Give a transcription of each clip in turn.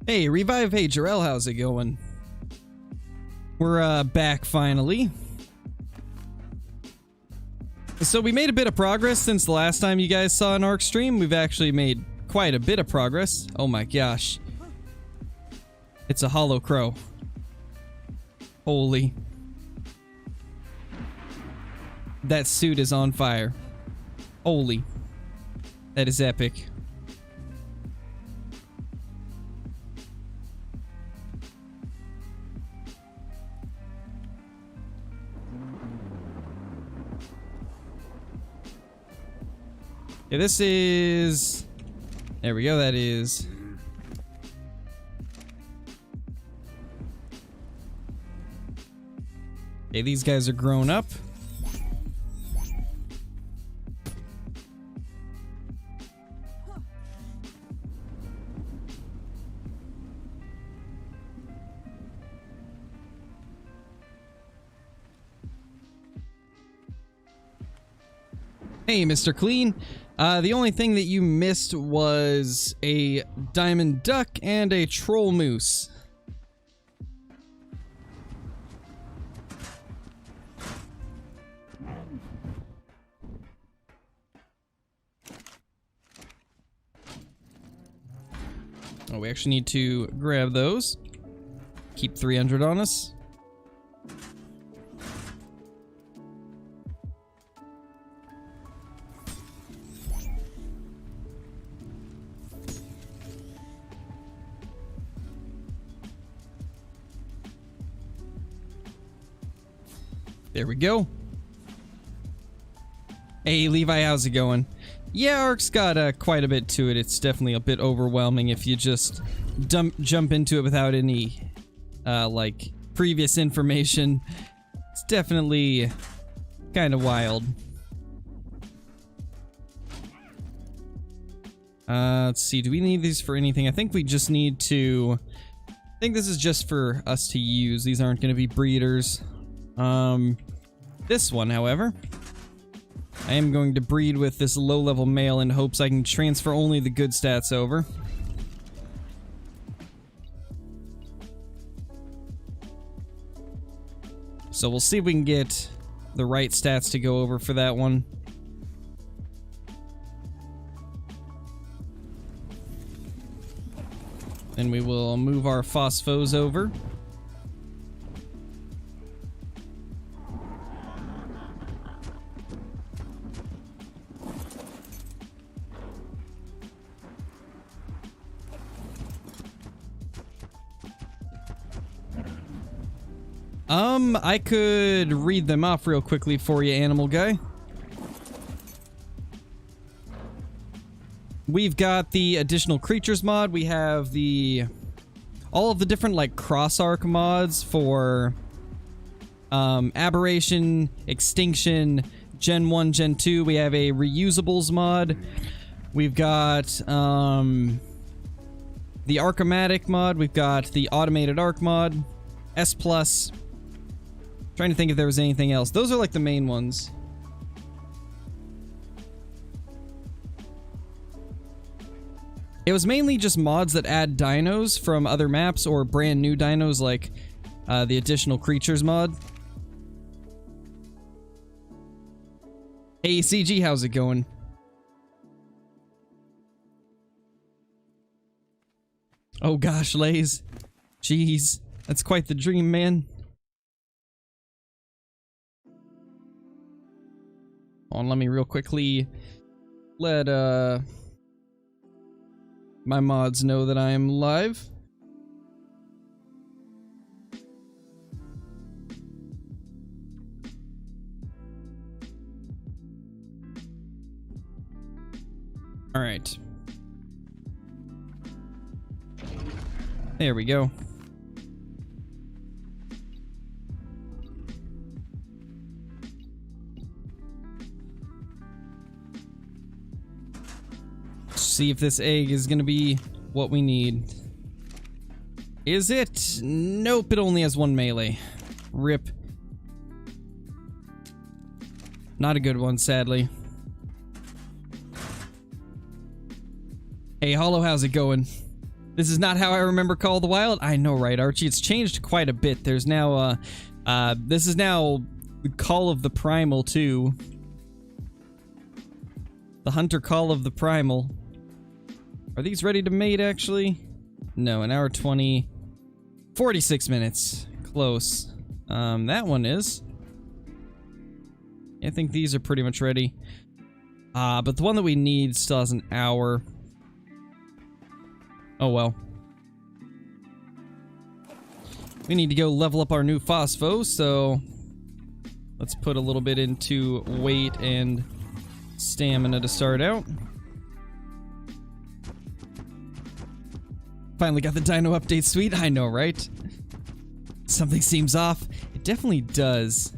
Hey, Revive. Hey, Jarrell, how's it going? We're back finally. So we made a bit of progress since the last time you guys saw an ARC stream. We've actually made quite a bit of progress. Oh my gosh. It's a hollow crow. Holy. That suit is on fire. Holy. That is epic. Yeah, this is... There we go, that is... Okay, these guys are grown up. Hey, Mr. Clean. The only thing that you missed was a diamond duck and a troll moose. Oh, we actually need to grab those. Keep 300 on us. There we go. Hey, Levi, how's it going? Yeah, ARC's got quite a bit to it. It's definitely a bit overwhelming if you just jump into it without any, like, previous information. It's definitely kind of wild. Let's see, do we need these for anything? I think we just need to... I think this is just for us to use. These aren't going to be breeders. This one, however, I am going to breed with this low-level male in hopes I can transfer only the good stats over. So we'll see if we can get the right stats to go over for that one. Then we will move our phosphos over. I could read them off real quickly for you, animal guy. We've got the additional creatures mod. We have the... all of the different, like, cross-arc mods for... Aberration, Extinction, Gen 1, Gen 2. We have a Reusables mod. We've got, the Arcomatic mod. We've got the Automated Arc mod. S+. Trying to think if there was anything else. Those are like the main ones. It was mainly just mods that add dinos from other maps or brand new dinos like the additional creatures mod. Hey CG, how's it going? Oh gosh, Lays. Jeez, that's quite the dream, man. Let me real quickly let my mods know that I am live. All right. There we go. See if this egg is gonna be what we need. Is it? Nope, it only has one melee. Rip. Not a good one, sadly. Hey, Hollow, how's it going? This is not how I remember Call of the Wild. I know, right, Archie? It's changed quite a bit. There's now, this is now Call of the Primal 2. The Hunter Call of the Primal. Are these ready to mate, actually? No, an hour 20. 46 minutes. Close. That one is. I think these are pretty much ready. But the one that we need still has an hour. Oh well. We need to go level up our new phospho, so let's put a little bit into weight and stamina to start out. Finally got the dino update suite. I know, right? Something seems off. It definitely does.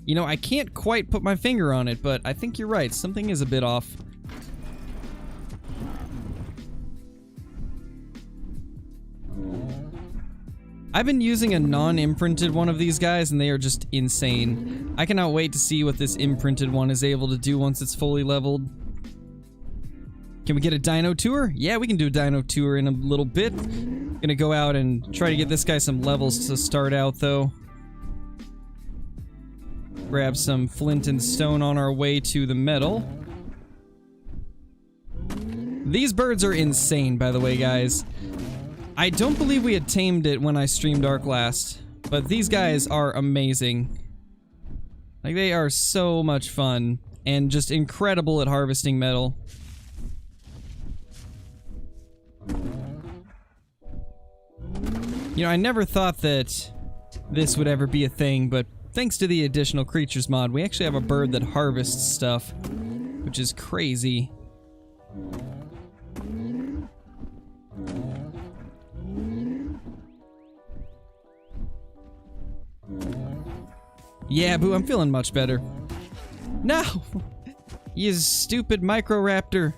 You know, I can't quite put my finger on it, but I think you're right. Something is a bit off. I've been using a non-imprinted one of these guys, and they are just insane. I cannot wait to see what this imprinted one is able to do once it's fully leveled. Can we get a dino tour? Yeah, we can do a dino tour in a little bit. Gonna go out and try to get this guy some levels to start out, though. Grab some flint and stone on our way to the metal. These birds are insane, by the way, guys. I don't believe we had tamed it when I streamed Ark last, but these guys are amazing. Like, they are so much fun, and just incredible at harvesting metal. You know, I never thought that this would ever be a thing, but thanks to the additional creatures mod, we actually have a bird that harvests stuff, which is crazy. Yeah, Boo, I'm feeling much better. No! You stupid Microraptor.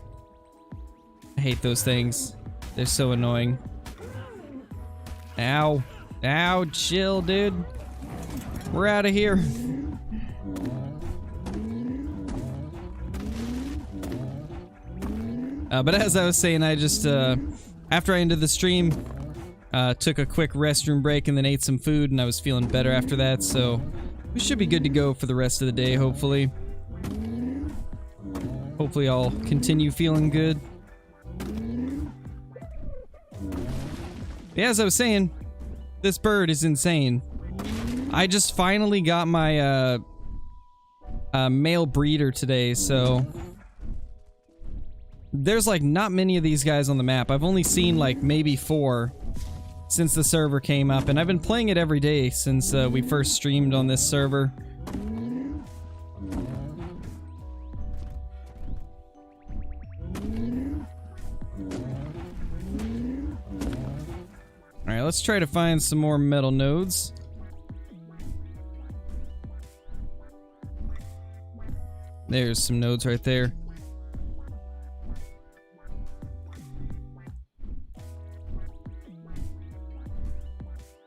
I hate those things. They're so annoying. Ow. Ow, chill, dude. We're out of here. But as I was saying, I just, after I ended the stream, took a quick restroom break and then ate some food, and I was feeling better after that, so we should be good to go for the rest of the day, hopefully. Hopefully I'll continue feeling good. Yeah, as I was saying, this bird is insane. I just finally got my male breeder today, so there's like not many of these guys on the map. I've only seen like maybe 4 since the server came up, and I've been playing it every day since we first streamed on this server. Alright, let's try to find some more metal nodes. There's some nodes right there.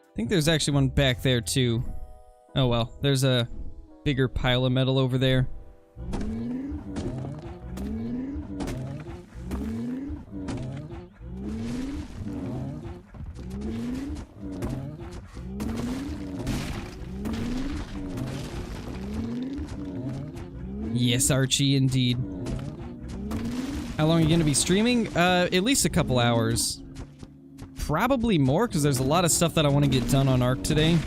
I think there's actually one back there too. Oh well, there's a bigger pile of metal over there. Yes, Archie, indeed. How long are you going to be streaming? At least a couple hours. Probably more, because there's a lot of stuff that I want to get done on Ark today.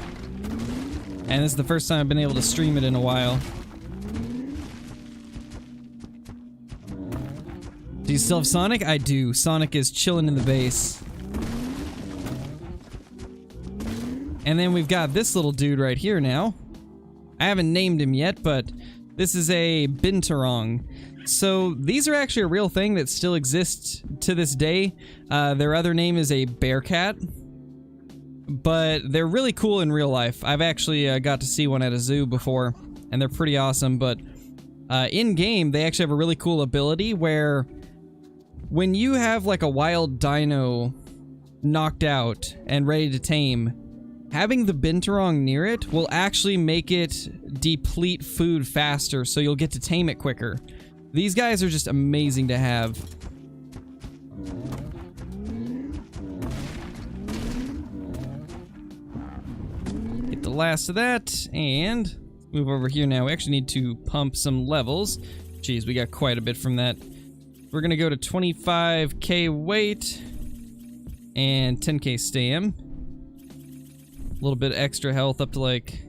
And this is the first time I've been able to stream it in a while. Do you still have Sonic? I do. Sonic is chilling in the base. And then we've got this little dude right here now. I haven't named him yet, but this is a binturong. So these are actually a real thing that still exists to this day. Their other name is a bearcat, but they're really cool in real life. I've actually got to see one at a zoo before, and they're pretty awesome, but in-game, they actually have a really cool ability where when you have like a wild dino knocked out and ready to tame, having the binturong near it will actually make it deplete food faster, so you'll get to tame it quicker. These guys are just amazing to have. the last of that, and move over here now. We actually need to pump some levels. Jeez, we got quite a bit from that. We're gonna go to 25k weight and 10k stam. A little bit extra health up to like,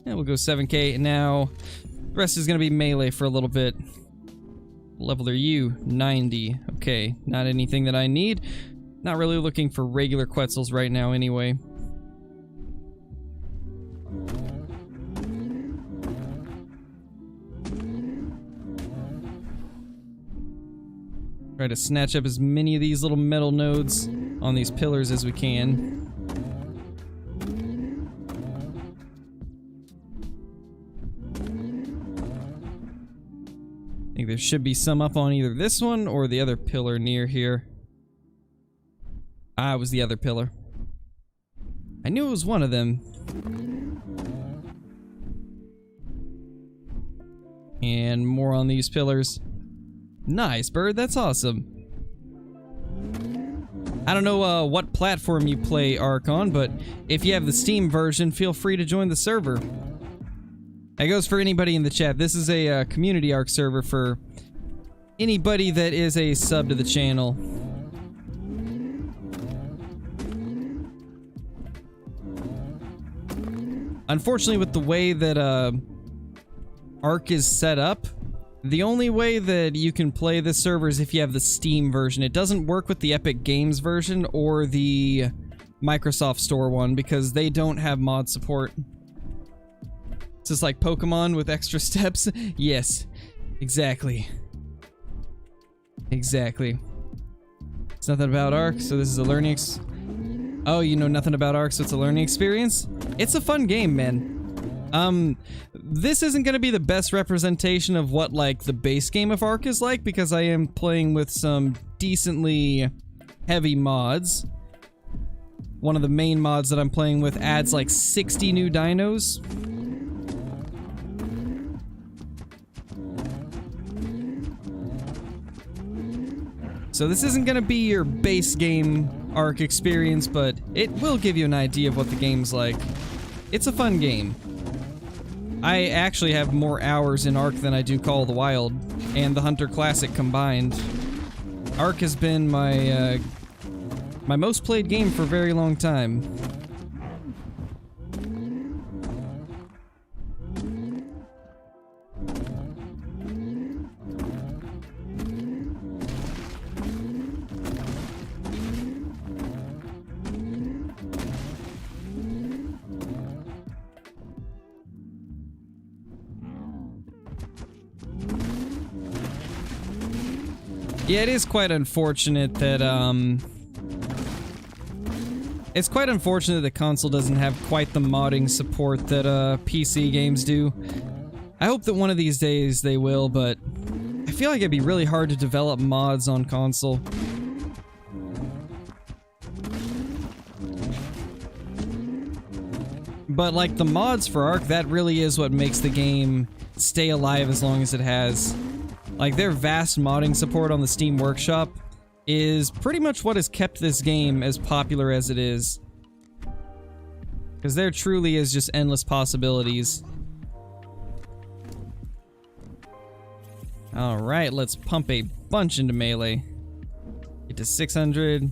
yeah, we'll go 7k. Now, the rest is gonna be melee for a little bit. Level are you? 90. Okay, not anything that I need. Not really looking for regular Quetzals right now anyway. Try to snatch up as many of these little metal nodes on these pillars as we can. I think there should be some up on either this one or the other pillar near here. Ah, it was the other pillar. I knew it was one of them. And more on these pillars. Nice, bird. That's awesome. I don't know what platform you play Ark on, but if you have the Steam version, feel free to join the server. That goes for anybody in the chat. This is a community Ark server for anybody that is a sub to the channel. Unfortunately, with the way that Ark is set up, the only way that you can play this server is if you have the Steam version. It doesn't work with the Epic Games version or the Microsoft Store one because they don't have mod support. It's just like Pokemon with extra steps. Yes, exactly. Exactly. It's nothing about Ark, so this is a learning Oh, you know nothing about Ark, so it's a learning experience? It's a fun game, man. This isn't gonna be the best representation of what, like, the base game of Ark is like, because I am playing with some decently heavy mods. One of the main mods that I'm playing with adds, like, 60 new dinos. So this isn't gonna be your base game Ark experience, but it will give you an idea of what the game's like. It's a fun game. I actually have more hours in Ark than I do Call of the Wild and the Hunter Classic combined. Ark has been my my most played game for a very long time. Yeah, it is quite unfortunate that, it's quite unfortunate that console doesn't have quite the modding support that, PC games do. I hope that one of these days they will, but I feel like it'd be really hard to develop mods on console. But, like, the mods for Ark, that really is what makes the game stay alive as long as it has. Like, their vast modding support on the Steam Workshop is pretty much what has kept this game as popular as it is. Because there truly is just endless possibilities. Alright, let's pump a bunch into melee. Get to 600. A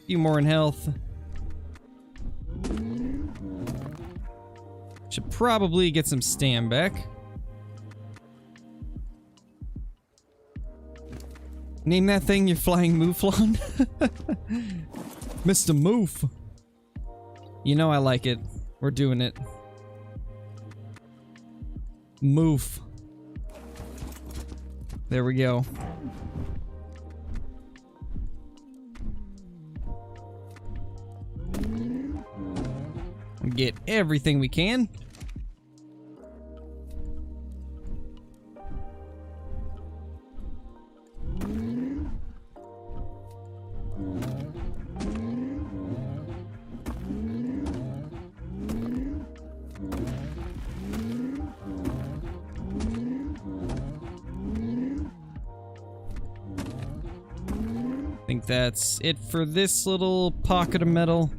few more in health. Should probably get some stam back. Name that thing your flying mouflon. Mr. Moof. You know I like it. We're doing it. Moof. There we go. Get everything we can. I think that's it for this little pocket of metal.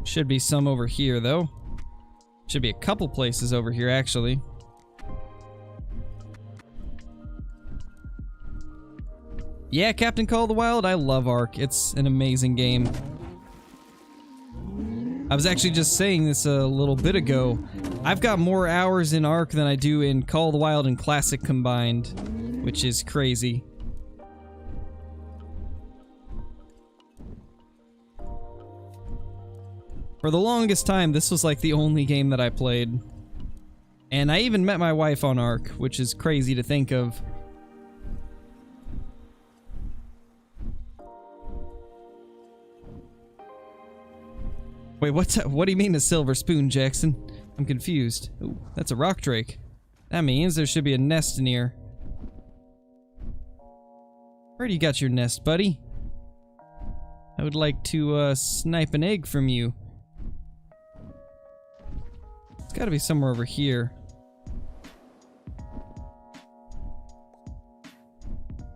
Should be some over here, though. Should be a couple places over here, actually. Yeah, Captain Call of the Wild, I love Ark. It's an amazing game. I was actually just saying this a little bit ago. I've got more hours in Ark than I do in Call of the Wild and Classic combined, which is crazy. For the longest time, this was like the only game that I played. And I even met my wife on Ark, which is crazy to think of. Wait, what do you mean a silver spoon, Jackson? I'm confused. Ooh, that's a rock drake. That means there should be a nest in here. Where do you got your nest, buddy? I would like to snipe an egg from you. It's gotta be somewhere over here.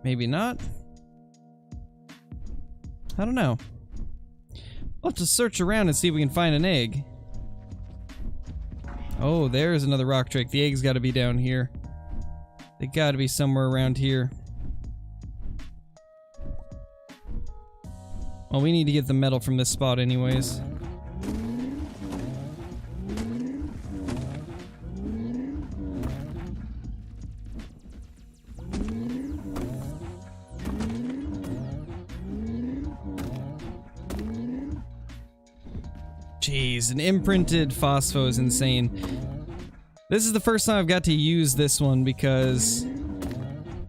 Maybe not? I don't know. We'll have to search around and see if we can find an egg. Oh, there's another rock drake. The egg's gotta be down here. They gotta be somewhere around here. Well, we need to get the metal from this spot anyways. Jeez, an imprinted phospho is insane. This is the first time I've got to use this one because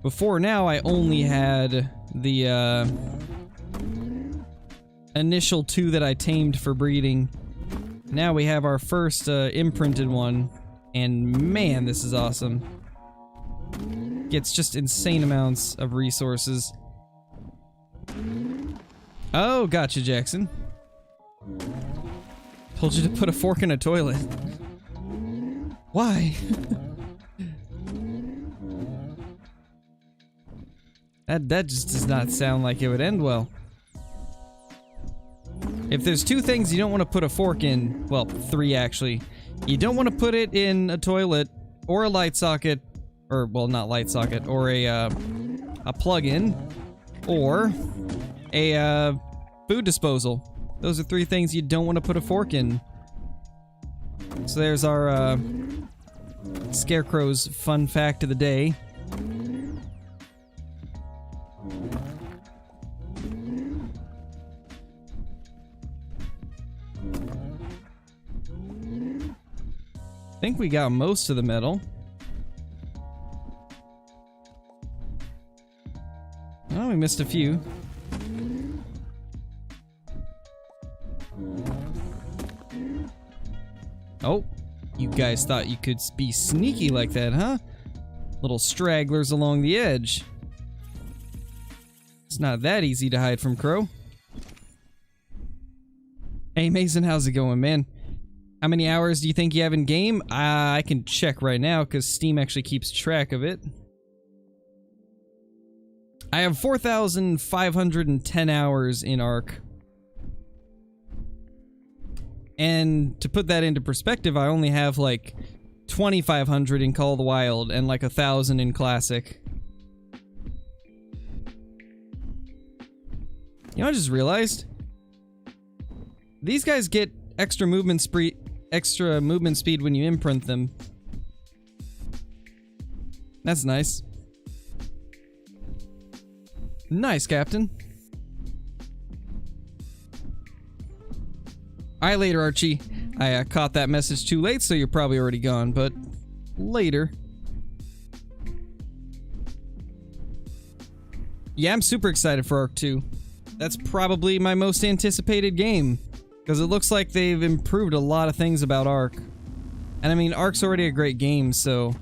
before now I only had the initial two that I tamed for breeding. Now we have our first imprinted one, and man, this is awesome. Gets just insane amounts of resources. Oh, gotcha, Jackson. Told you to put a fork in a toilet. Why? That just does not sound like it would end well. If there's two things you don't want to put a fork in, well, three actually. You don't want to put it in a toilet, or a light socket, or, well, not light socket, or a plug-in, or a food disposal. Those are three things you don't want to put a fork in. So there's our Scarecrow's fun fact of the day. I think we got most of the metal. Oh, we missed a few. Oh, you guys thought you could be sneaky like that, huh? Little stragglers along the edge. It's not that easy to hide from Crow. Hey Mason, how's it going, man? How many hours do you think you have in game? I can check right now because Steam actually keeps track of it. I have 4,510 hours in Ark. And to put that into perspective, I only have like 2,500 in Call of the Wild and like 1,000 in Classic. You know, I just realized these guys get extra movement speed when you imprint them. That's nice. Nice, Captain. Alright, later, Archie. I caught that message too late, so you're probably already gone, but later. Yeah, I'm super excited for Ark 2. That's probably my most anticipated game, because it looks like they've improved a lot of things about Ark. And I mean, Ark's already a great game, so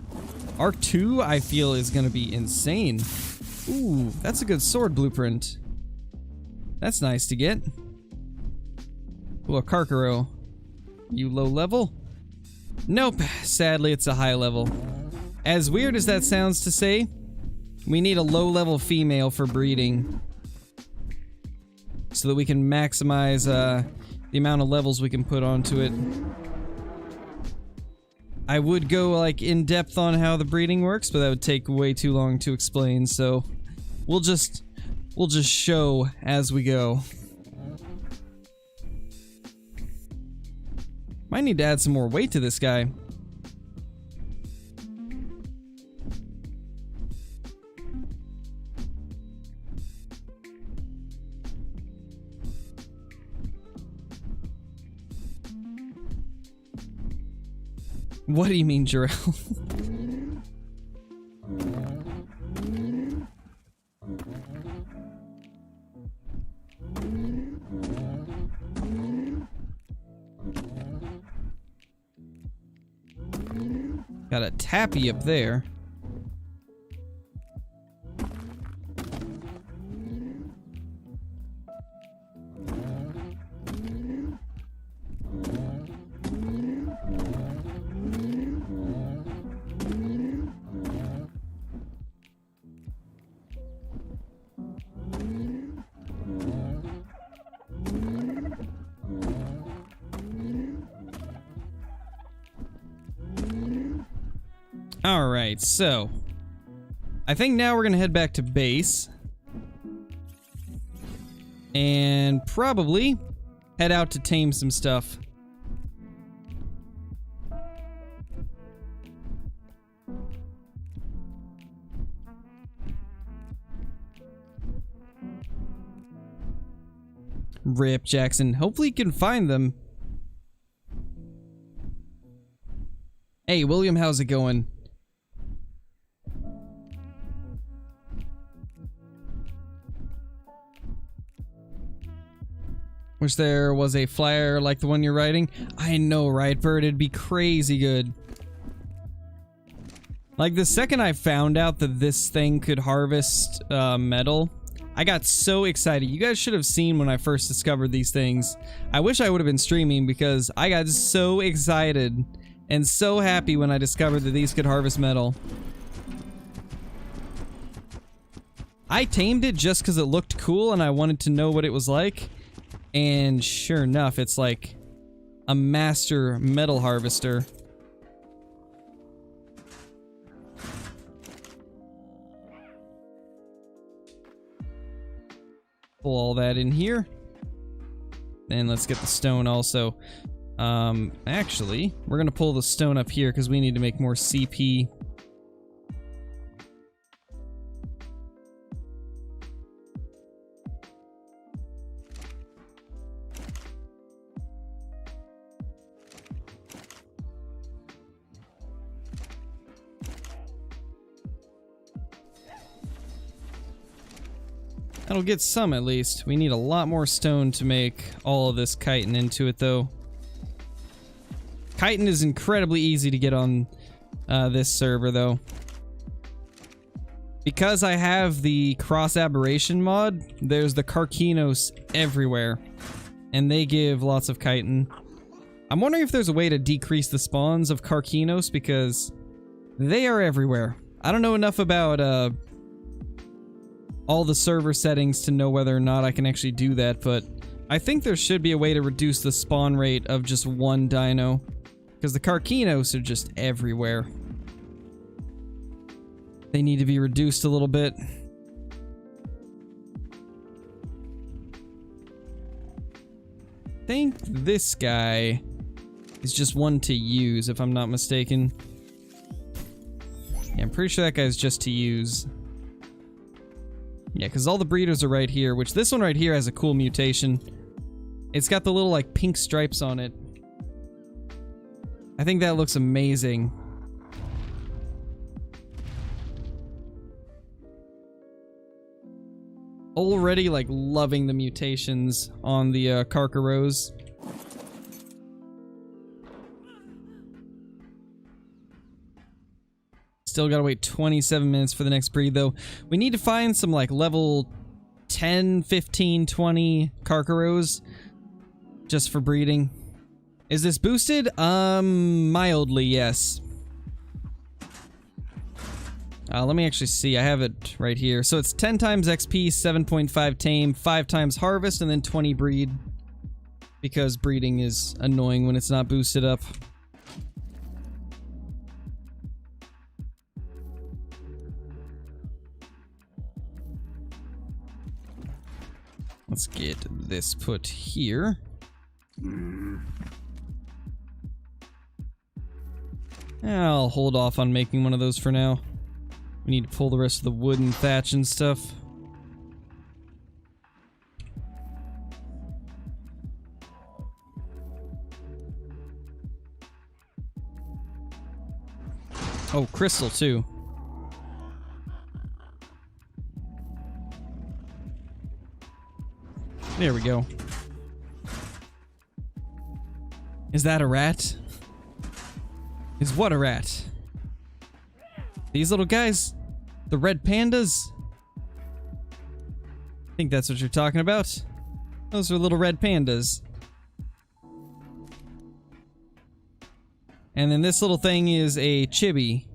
Ark 2, I feel, is gonna be insane. Ooh, that's a good sword blueprint. That's nice to get. Ooh, a Karkaro. You low level? Nope, sadly it's a high level. As weird as that sounds to say, we need a low level female for breeding. So that we can maximize the amount of levels we can put onto it. I would go like in depth on how the breeding works, but that would take way too long to explain, so we'll just show as we go. Might need to add some more weight to this guy. What do you mean, Jarrell? Got a tappy up there. Alright, so I think now we're gonna head back to base and probably head out to tame some stuff. Rip Jackson. Hopefully you can find them. Hey, William, how's it going? Wish there was a flyer like the one you're riding. I know, right, Bird? It'd be crazy good. Like, the second I found out that this thing could harvest metal, I got so excited. You guys should have seen when I first discovered these things. I wish I would have been streaming because I got so excited and so happy when I discovered that these could harvest metal. I tamed it just because it looked cool and I wanted to know what it was like. And sure enough, it's like a master metal harvester. Pull all that in here. And let's get the stone also. Actually, we're gonna pull the stone up here because we need to make more CP. That'll get some at least. We need a lot more stone to make all of this chitin into it though. Chitin is incredibly easy to get on this server though. Because I have the cross aberration mod, there's the Carcinos everywhere. And they give lots of chitin. I'm wondering if there's a way to decrease the spawns of Carcinos because they are everywhere. I don't know enough about all the server settings to know whether or not I can actually do that, but I think there should be a way to reduce the spawn rate of just one dino, because the Carcinos are just everywhere. They need to be reduced a little bit. I think this guy is just one to use, if I'm not mistaken. Yeah, I'm pretty sure that guy's just to use. Yeah, because all the breeders are right here, which this one right here has a cool mutation. It's got the little, like, pink stripes on it. I think that looks amazing. Already, like, loving the mutations on the Carcaros. Still gotta wait 27 minutes for the next breed, though. We need to find some, like, level 10, 15, 20 Carcaros just for breeding. Is this boosted? Mildly, yes. Let me actually see. I have it right here. So it's 10 times XP, 7.5 tame, 5 times harvest, and then 20 breed. because breeding is annoying when it's not boosted up. Let's get this put here. I'll hold off on making one of those for now. We need to pull the rest of the wood and thatch and stuff. Oh, crystal too. There we go. Is that a rat? Is what a rat? These little guys? The red pandas? I think that's what you're talking about. Those are little red pandas. And then this little thing is a chibi.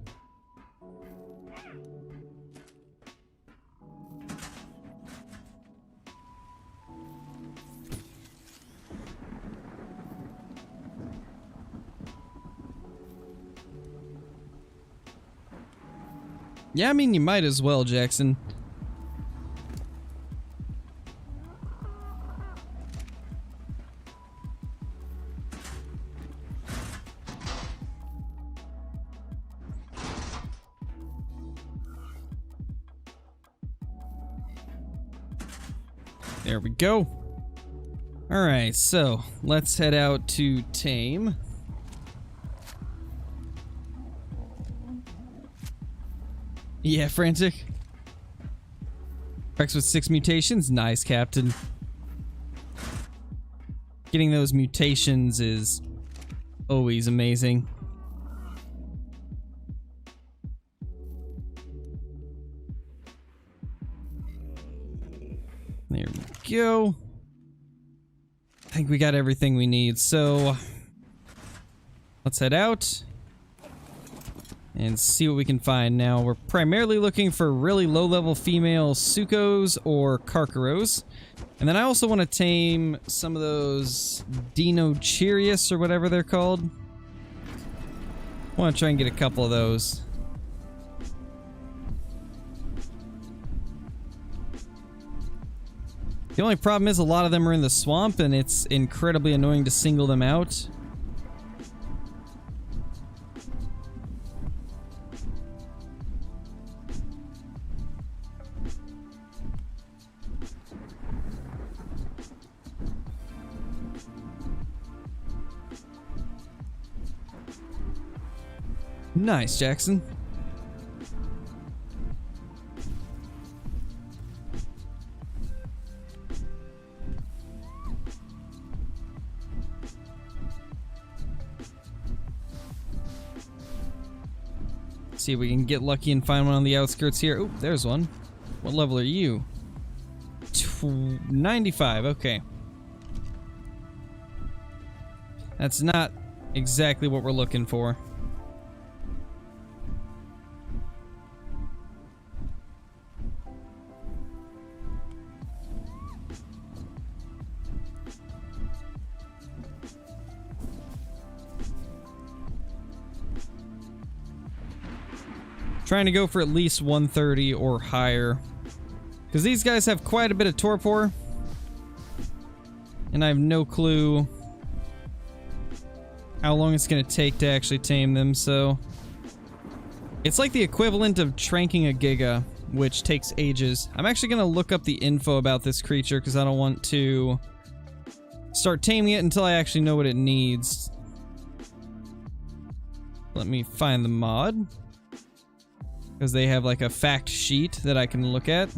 Yeah, I mean, you might as well, Jackson. There we go. Alright, so let's head out to tame. Yeah, frantic. Rex with 6 mutations. Nice, Captain. Getting those mutations is always amazing. There we go. I think we got everything we need, so let's head out and see what we can find. Now, we're primarily looking for really low-level female Sukos or Karkaros. And then I also want to tame some of those Dinochirius or whatever they're called. I want to try and get a couple of those. The only problem is a lot of them are in the swamp and it's incredibly annoying to single them out. Nice, Jackson. See if we can get lucky and find one on the outskirts here. Oh, there's one. What level are you? 95, okay. That's not exactly what we're looking for. Trying to go for at least 130 or higher. Because these guys have quite a bit of torpor. And I have no clue how long it's going to take to actually tame them, so... It's like the equivalent of tranking a Giga, which takes ages. I'm actually going to look up the info about this creature because I don't want to start taming it until I actually know what it needs. Let me find the mod. Because they have like a fact sheet that I can look at.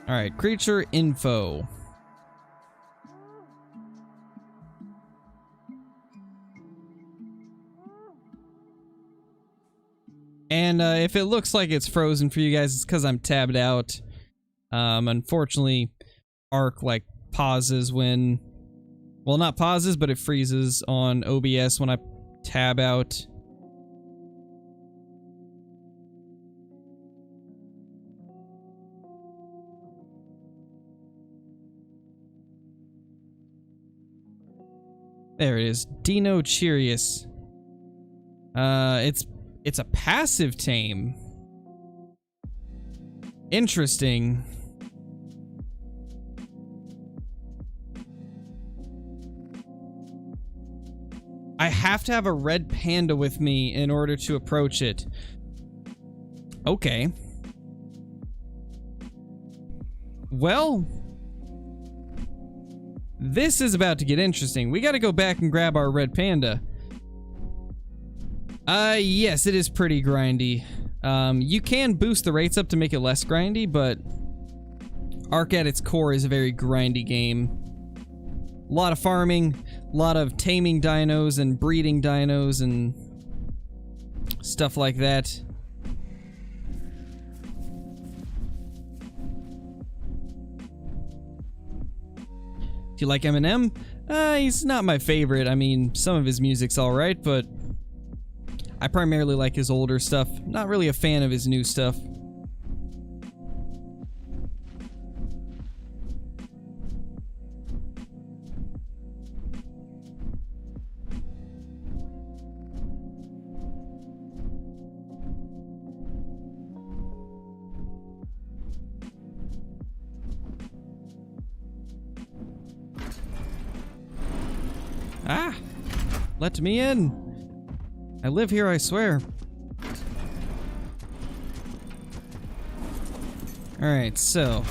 Alright, creature info. And if it looks like it's frozen for you guys, it's because I'm tabbed out. Unfortunately, Arc like pauses when Well, not pauses, but it freezes on OBS when I tab out. There it is. Dino Cheerius. It's a passive tame. Interesting. I have to have a red panda with me in order to approach it. Okay. Well, this is about to get interesting. We gotta go back and grab our red panda. Yes, it is pretty grindy. You can boost the rates up to make it less grindy, but Ark at its core is a very grindy game. A lot of farming, a lot of taming dinos and breeding dinos and stuff like that. Do you like Eminem? He's not my favorite. I mean, some of his music's alright, but I primarily like his older stuff. Not really a fan of his new stuff. Ah! Let me in! I live here, I swear. Alright, so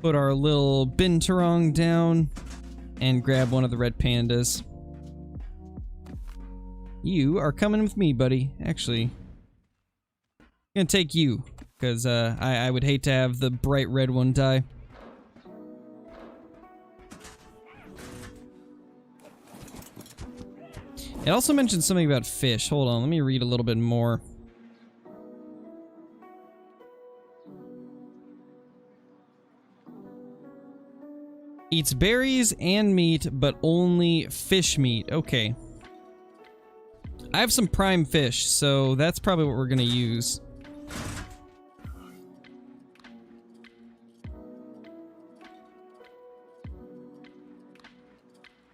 put our little binturong down and grab one of the red pandas. You are coming with me, buddy. Actually, I'm gonna take you, because I would hate to have the bright red one die. It also mentioned something about fish. Hold on, let me read a little bit more. Eats berries and meat, but only fish meat. Okay. I have some prime fish, so that's probably what we're gonna use.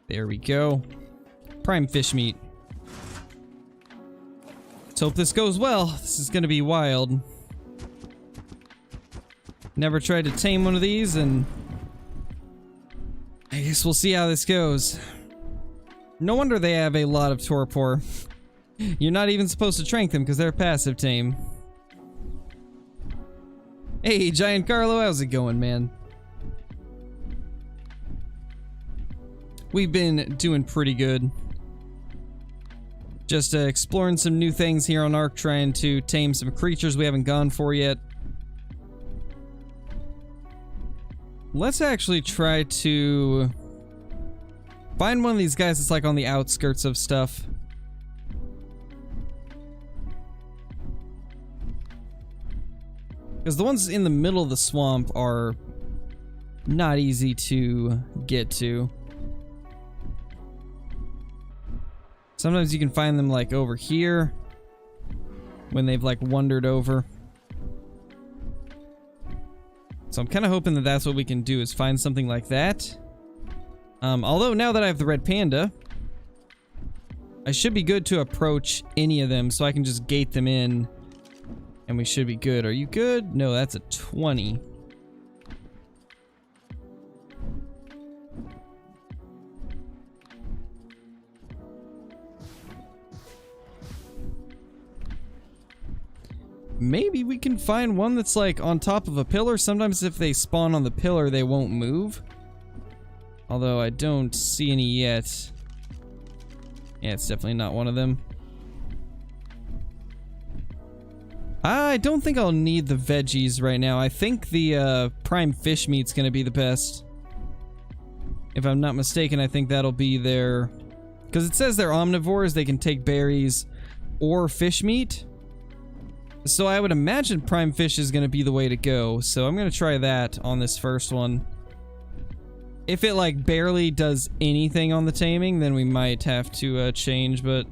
There we go. Prime fish meat. Let's hope this goes well. This is gonna be wild. Never tried to tame one of these, and I guess we'll see how this goes. No wonder they have a lot of torpor. You're not even supposed to trank them because they're passive tame. Hey, Giant Carlo, how's it going, man? We've been doing pretty good. Just exploring some new things here on Ark, trying to tame some creatures we haven't gone for yet. Let's actually try to find one of these guys that's like on the outskirts of stuff. Because the ones in the middle of the swamp are not easy to get to. Sometimes you can find them like over here when they've like wandered over. So I'm kind of hoping that that's what we can do, is find something like that. Although now that I have the red panda, I should be good to approach any of them, so I can just gate them in and we should be good. Are you good? No, that's a 20. Maybe we can find one that's like on top of a pillar. Sometimes if they spawn on the pillar, they won't move. Although I don't see any yet. Yeah, it's definitely not one of them. I don't think I'll need the veggies right now. I think the prime fish meat's gonna be the best. If I'm not mistaken, I think that'll be their... Because it says they're omnivores, they can take berries or fish meat. So I would imagine prime fish is going to be the way to go. So I'm going to try that on this first one. If it like barely does anything on the taming, then we might have to change, but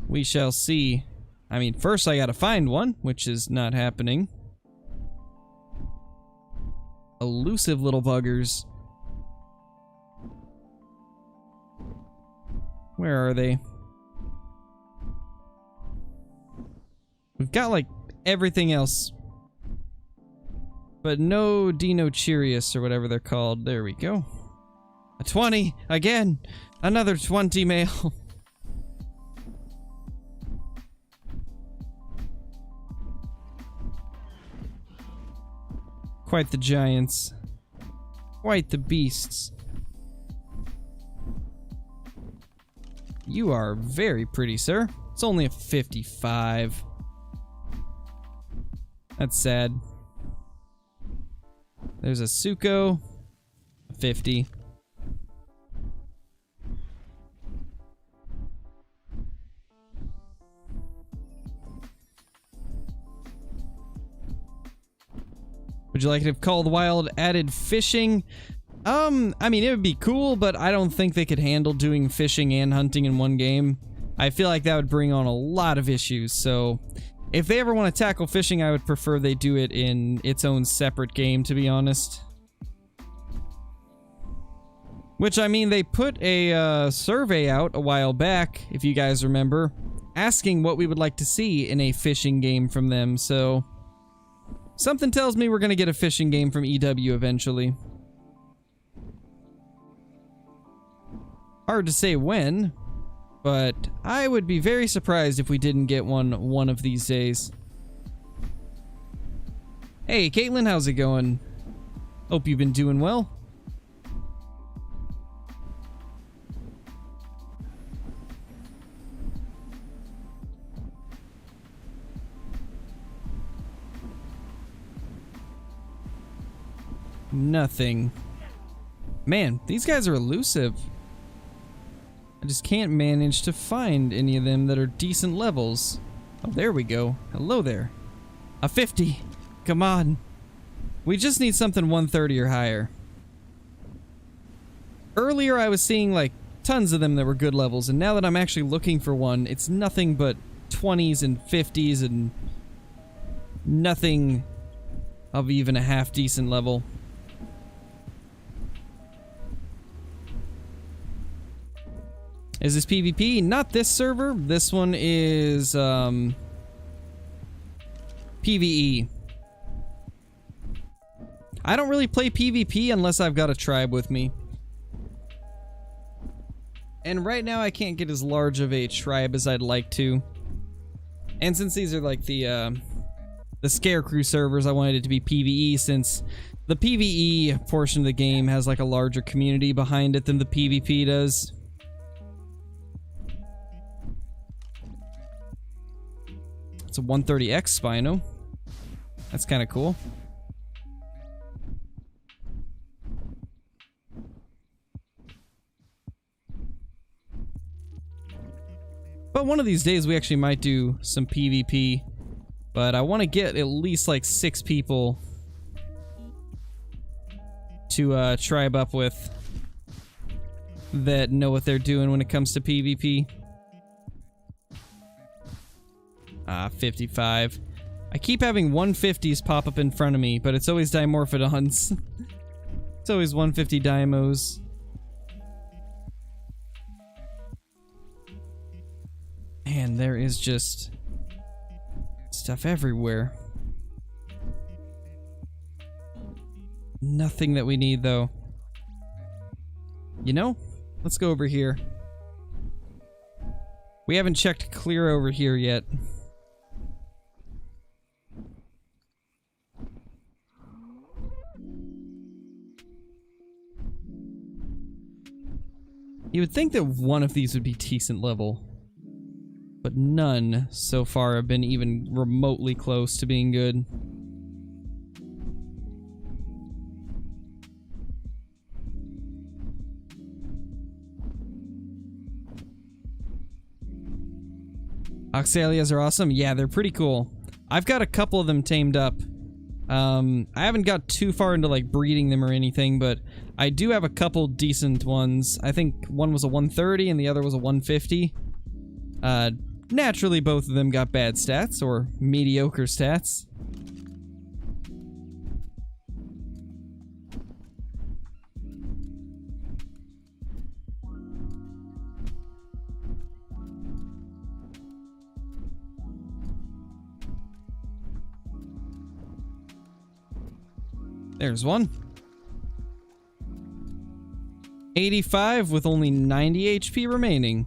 we shall see. I mean, first I gotta find one, which is not happening. Elusive little buggers. Where are they? We've got like everything else, but no Dinocurious or whatever they're called. There we go. A 20 again. Another 20 male. Quite the giants. Quite the beasts. You are very pretty, sir. It's only a 55. That's sad. There's a Suko. 50. Would you like it if Call of the Wild added fishing? I mean, it would be cool, but I don't think they could handle doing fishing and hunting in one game. I feel like that would bring on a lot of issues, so if they ever want to tackle fishing, I would prefer they do it in its own separate game, to be honest. Which, I mean, they put a survey out a while back, if you guys remember, asking what we would like to see in a fishing game from them, so something tells me we're gonna get a fishing game from EW eventually. Hard to say when, but I would be very surprised if we didn't get one of these days. Hey, Caitlin, how's it going? Hope you've been doing well. Nothing. Man, these guys are elusive. I just can't manage to find any of them that are decent levels. Oh, there we go. Hello there. A 50. Come on. We just need something 130 or higher. Earlier I was seeing like tons of them that were good levels, and now that I'm actually looking for one, it's nothing but 20s and 50s and nothing of even a half decent level. Is this PvP? Not this server. This one is PvE. I don't really play PvP unless I've got a tribe with me. And right now I can't get as large of a tribe as I'd like to. And since these are like the Scarecrew servers, I wanted it to be PvE, since the PvE portion of the game has like a larger community behind it than the PvP does. It's a 130X Spino. That's kind of cool. But one of these days we actually might do some PvP. But I want to get at least like 6 people to tribe up with that know what they're doing when it comes to PvP. 55. I keep having 150s pop up in front of me, but it's always Dimorphodons. It's always 150 Dimos. Man, there is just stuff everywhere. Nothing that we need, though. You know, let's go over here. We haven't checked clear over here yet. You would think that one of these would be decent level, but none so far have been even remotely close to being good. Oxalias are awesome. Yeah, they're pretty cool. I've got a couple of them tamed up. I haven't got too far into like breeding them or anything, but I do have a couple decent ones. I think one was a 130 and the other was a 150. Naturally, both of them got bad stats, or mediocre stats. There's one. 85 with only 90 HP remaining.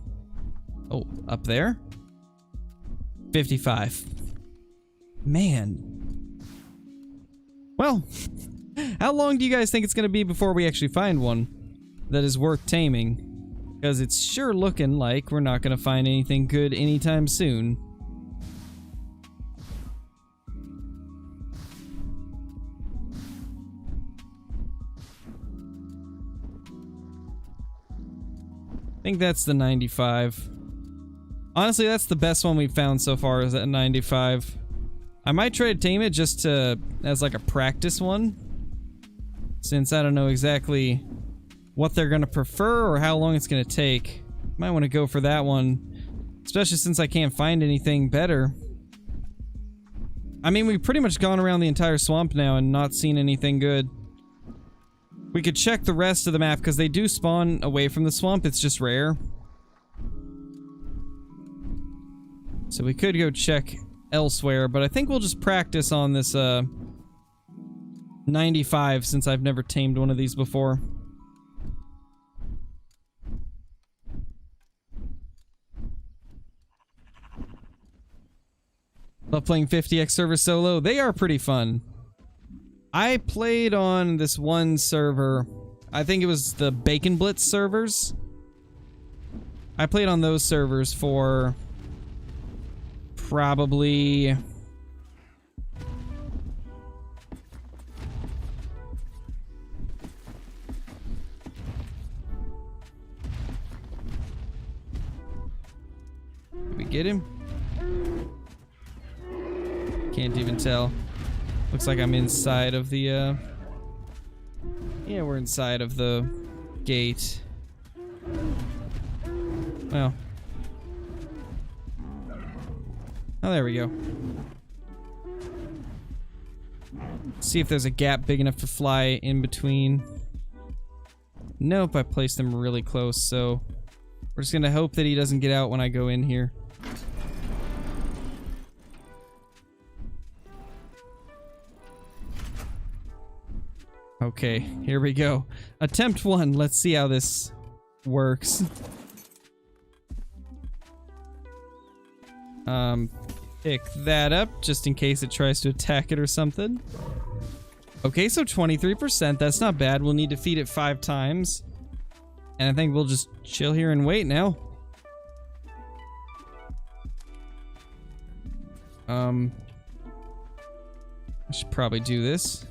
Oh, up there? 55. Man. Well, how long do you guys think it's going to be before we actually find one that is worth taming? Because it's sure looking like we're not going to find anything good anytime soon. I think that's the 95. Honestly, that's the best one we've found so far, is at 95. I might try to tame it just to, as like a practice one, since I don't know exactly what they're gonna prefer or how long it's gonna take. Might want to go for that one, especially since I can't find anything better. I mean, we've pretty much gone around the entire swamp now and not seen anything good. We could check the rest of the map, because they do spawn away from the swamp, it's just rare. So we could go check elsewhere, but I think we'll just practice on this 95, since I've never tamed one of these before. Love playing 50x server solo. They are pretty fun. I played on this one server. I think it was the Bacon Blitz servers. I played on those servers for probably did we get him? Can't even tell. Looks like I'm inside of the, yeah, we're inside of the gate. Well. Oh, there we go. See if there's a gap big enough to fly in between. Nope, I placed him really close, so we're just gonna hope that he doesn't get out when I go in here. Okay, here we go. Attempt 1. Let's see how this works. Pick that up just in case it tries to attack it or something. Okay, so 23%. That's not bad. We'll need to feed it 5 times. And I think we'll just chill here and wait now. I should probably do this.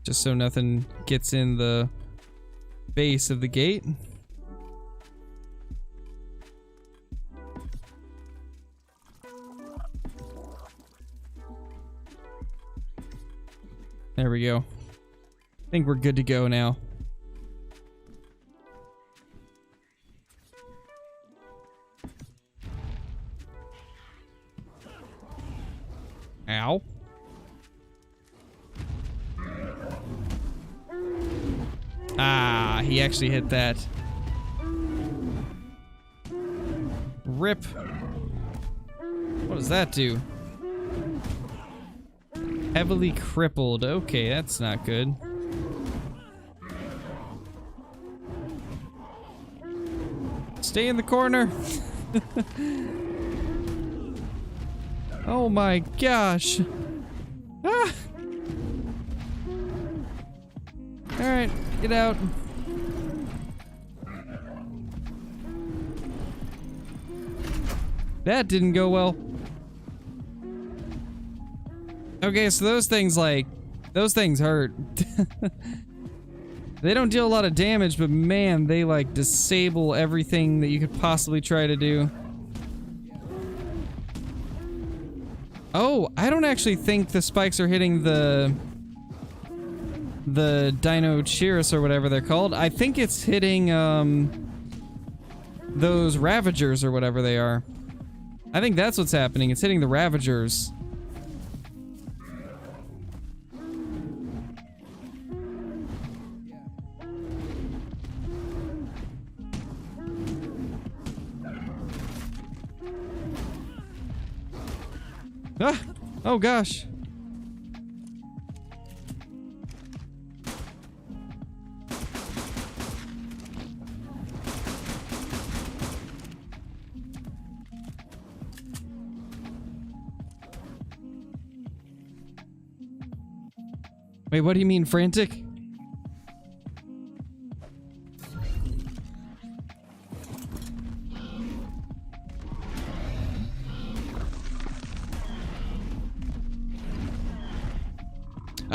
Just so nothing gets in the base of the gate. There we go. I think we're good to go now. Ow. Ah, he actually hit that. Rip. What does that do? Heavily crippled. Okay, that's not good. Stay in the corner. Oh my gosh. Ah. All right, get out. That didn't go well. Okay, so those things hurt. They don't deal a lot of damage, but man, they like disable everything that you could possibly try to do. Oh, I don't actually think the spikes are hitting the Dino Cheerus or whatever they're called. I think it's hitting those Ravagers or whatever they are. I think that's what's happening. It's hitting the Ravagers. Ah! Oh gosh. Wait, what do you mean frantic?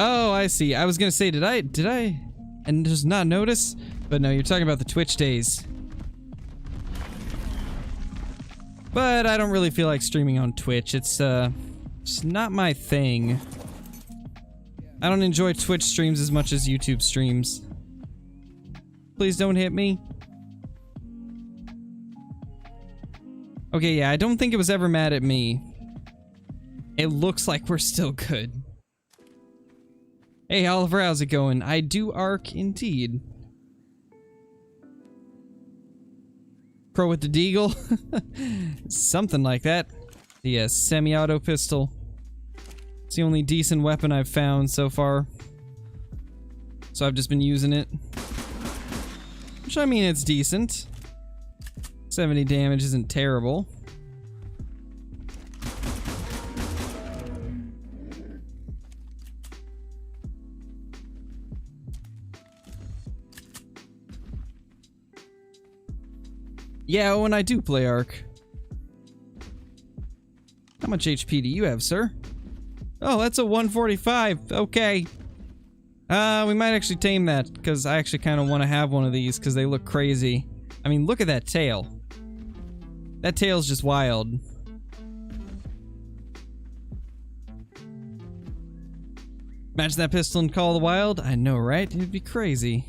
Oh, I see. I was gonna say, did I and just not notice? But no, you're talking about the Twitch days. But I don't really feel like streaming on Twitch. It's not my thing. I don't enjoy Twitch streams as much as YouTube streams. Please don't hit me. Okay, yeah, I don't think it was ever mad at me. It looks like we're still good. Hey, Oliver, how's it going? I do arc indeed. Pro with the deagle? Something like that. The semi-auto pistol. It's the only decent weapon I've found so far. So I've just been using it. Which, I mean, it's decent. 70 damage isn't terrible. Yeah, when I do play Ark. How much HP do you have, sir? Oh, that's a 145. Okay. We might actually tame that, because I actually kind of want to have one of these, because they look crazy. I mean, look at that tail. That tail's just wild. Imagine that pistol in Call of the Wild? I know, right? It'd be crazy.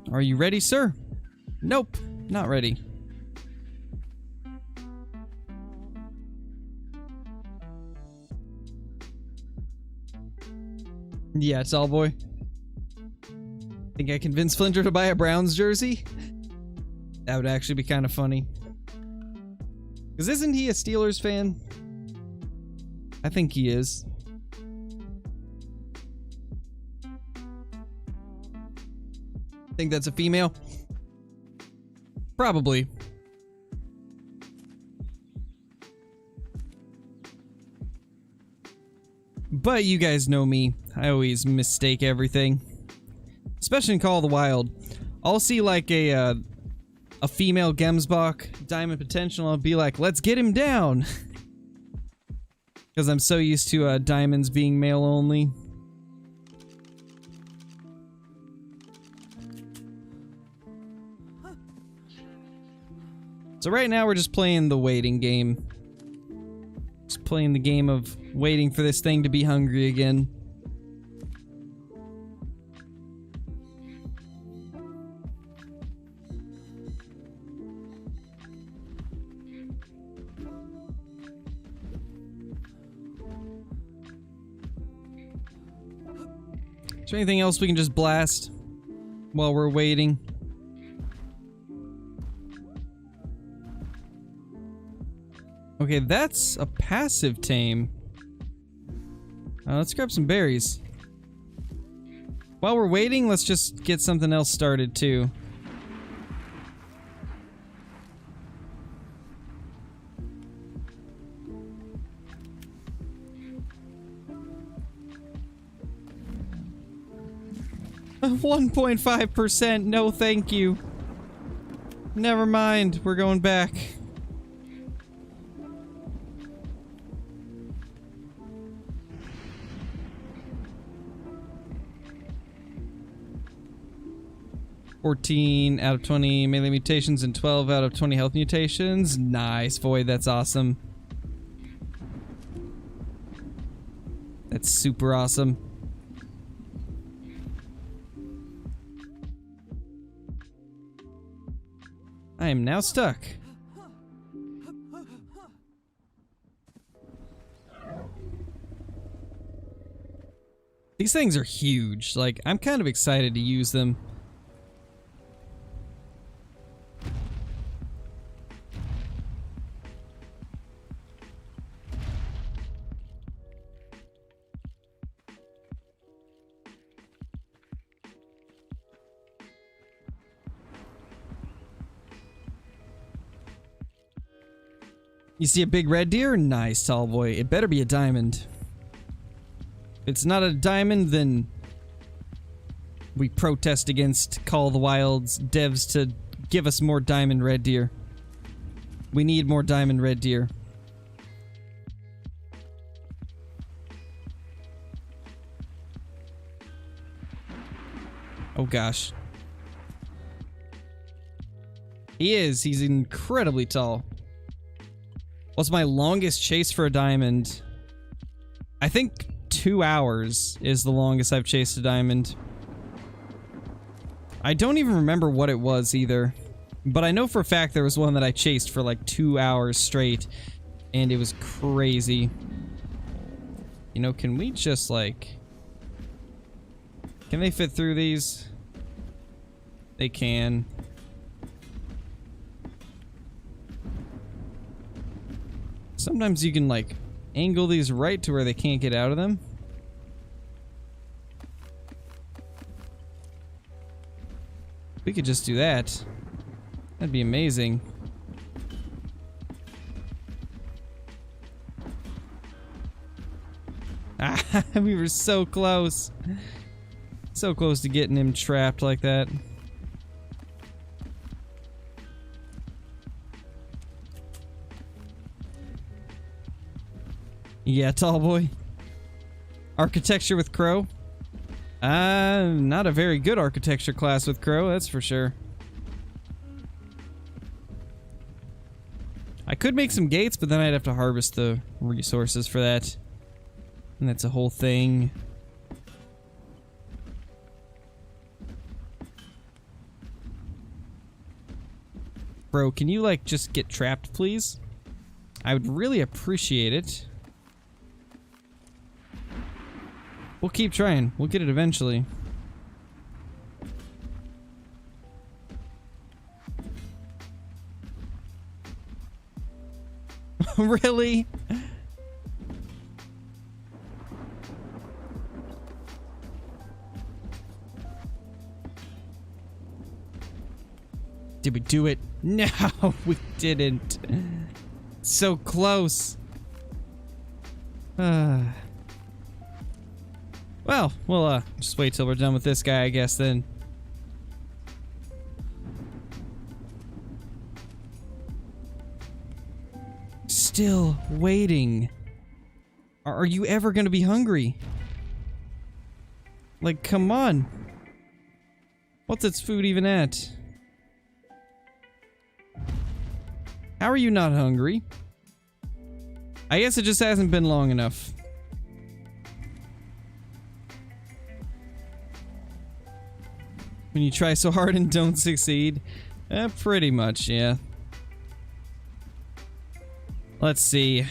Are you ready, sir? Nope, not ready. Yeah, it's all boy. Think I convinced Splinter to buy a Browns jersey? That would actually be kind of funny. Because isn't he a Steelers fan? I think he is. Think that's a female? Probably. But you guys know me. I always mistake everything. Especially in Call of the Wild. I'll see like a female Gemsbach diamond potential, I'll be like, let's get him down! Because I'm so used to diamonds being male only. So right now we're just playing the waiting game. Just playing the game of waiting for this thing to be hungry again. Is there anything else we can just blast while we're waiting? Okay, that's a passive tame. Let's grab some berries. While we're waiting, let's just get something else started too. Uh, 1.5%, no thank you. Never mind, we're going back. 14 out of 20 melee mutations and 12 out of 20 health mutations. Nice, Void. That's awesome. That's super awesome. I am now stuck. These things are huge. Like, I'm kind of excited to use them. You see a big red deer? Nice, tall boy. It better be a diamond. If it's not a diamond, then we protest against Call of the Wild's devs to give us more diamond red deer. We need more diamond red deer. Oh gosh. He is. He's incredibly tall. What's my longest chase for a diamond? I think 2 hours is the longest I've chased a diamond. I don't even remember what it was either. But I know for a fact there was one that I chased for like 2 hours straight. And it was crazy. You know, can we just like... Can they fit through these? They can. Sometimes you can, like, angle these right to where they can't get out of them. We could just do that. That'd be amazing. Ah, we were so close. So close to getting him trapped like that. Yeah, tall boy. Architecture with Crow? Not a very good architecture class with Crow, that's for sure. I could make some gates, but then I'd have to harvest the resources for that. And that's a whole thing. Bro, can you, like, just get trapped, please? I would really appreciate it. We'll keep trying. We'll get it eventually. Really? Did we do it? No, we didn't. So close. Well, we'll just wait till we're done with this guy, I guess, then. Still waiting. Are you ever gonna be hungry? Like, come on. What's its food even at? How are you not hungry? I guess it just hasn't been long enough. When you try so hard and don't succeed? Pretty much, yeah. Let's see.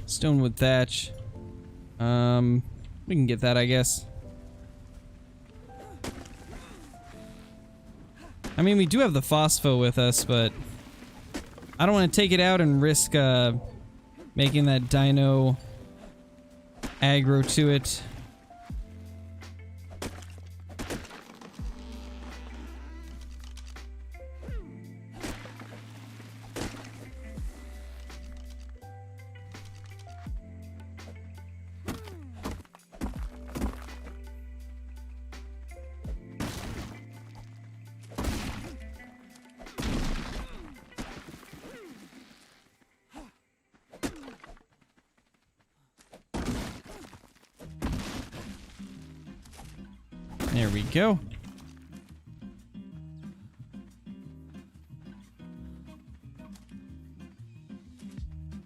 Stonewood thatch. We can get that, I guess. I mean, we do have the phospho with us, but I don't want to take it out and risk making that dino aggro to it. There we go.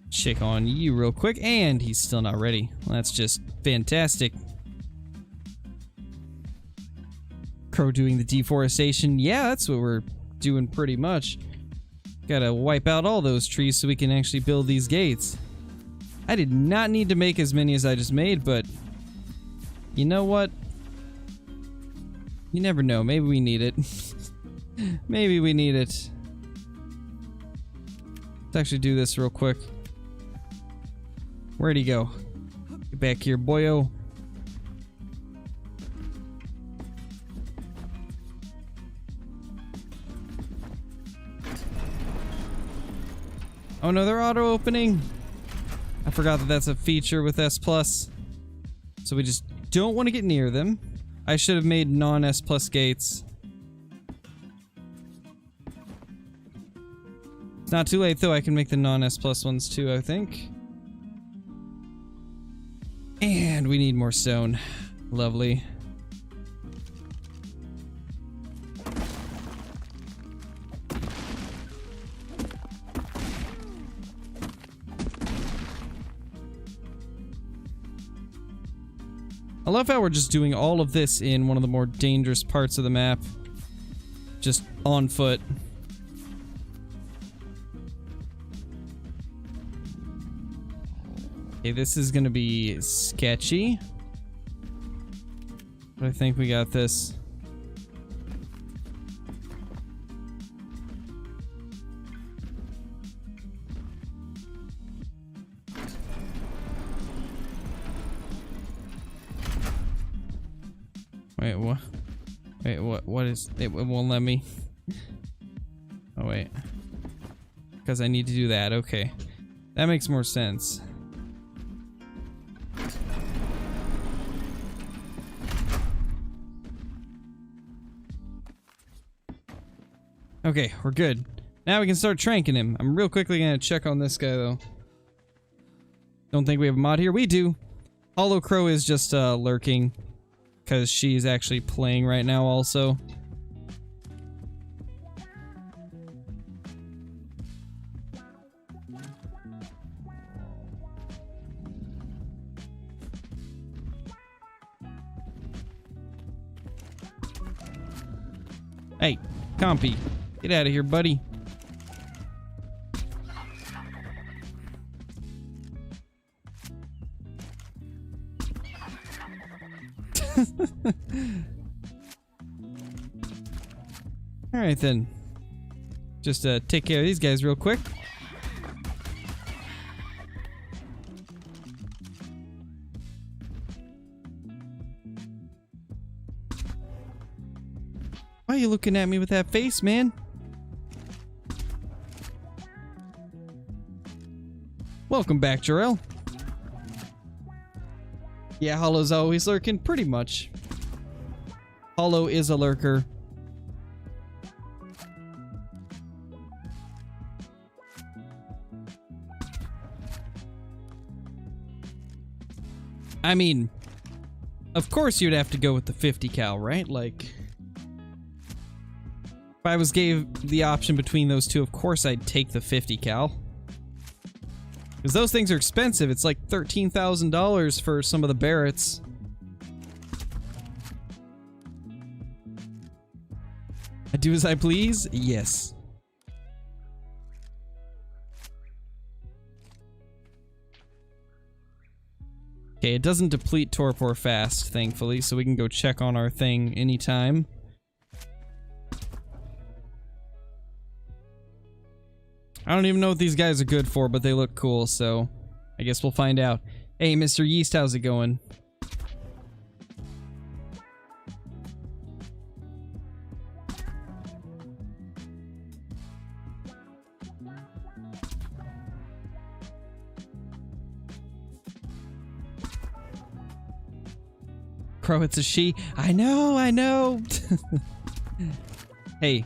Check on you real quick, and he's still not ready. Well, that's just fantastic. Crow doing the deforestation. Yeah, that's what we're doing pretty much. Gotta wipe out all those trees so we can actually build these gates. I did not need to make as many as I just made, but you know what? You never know. Maybe we need it. Maybe we need it. Let's actually do this real quick. Where'd he go? Get back here, boyo. Oh no, they're auto-opening. I forgot that that's a feature with S+. So we just don't want to get near them. I should have made non-S+ gates. It's not too late though, I can make the non-S+ ones too, I think. And we need more stone. Lovely. I love how we're just doing all of this in one of the more dangerous parts of the map. Just on foot. Okay, this is gonna be sketchy. But I think we got this. Wait, what? Wait, what is... It won't let me. Oh, wait. Because I need to do that, okay. That makes more sense. Okay, we're good. Now we can start tranking him. I'm real quickly gonna check on this guy, though. Don't think we have a mod here. We do. Hollow Crow is just, lurking. Because she's actually playing right now also. Hey, Compy, get out of here, buddy. Alright then. Just take care of these guys real quick. Why are you looking at me with that face, man? Welcome back, Jarrell. Yeah, Hollow's always lurking, pretty much. Hollow is a lurker. I mean, of course you'd have to go with the 50 cal, right? Like, if I was gave the option between those two, of course I'd take the 50 cal. Because those things are expensive. It's like $13,000 for some of the Barretts. I do as I please? Yes. Okay, it doesn't deplete torpor fast, thankfully, so we can go check on our thing anytime. I don't even know what these guys are good for, but they look cool, so I guess we'll find out. Hey, Mr. Yeast, how's it going? Crow, it's a she. I know, I know. Hey,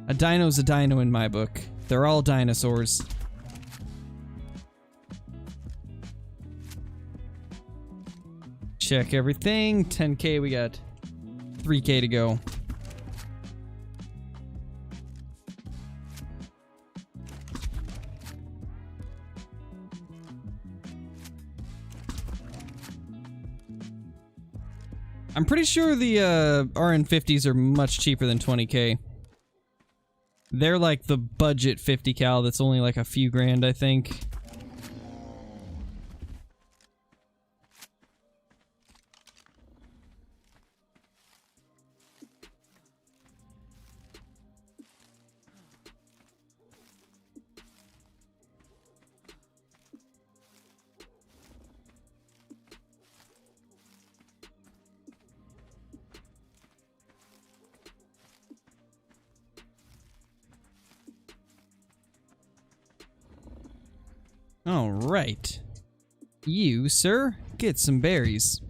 a dino's a dino in my book. They're all dinosaurs. Check everything. 10K, we got 3K to go. I'm pretty sure the RN50s are much cheaper than 20K. They're like the budget 50 cal that's only like a few grand, I think. All right. You, sir, get some berries.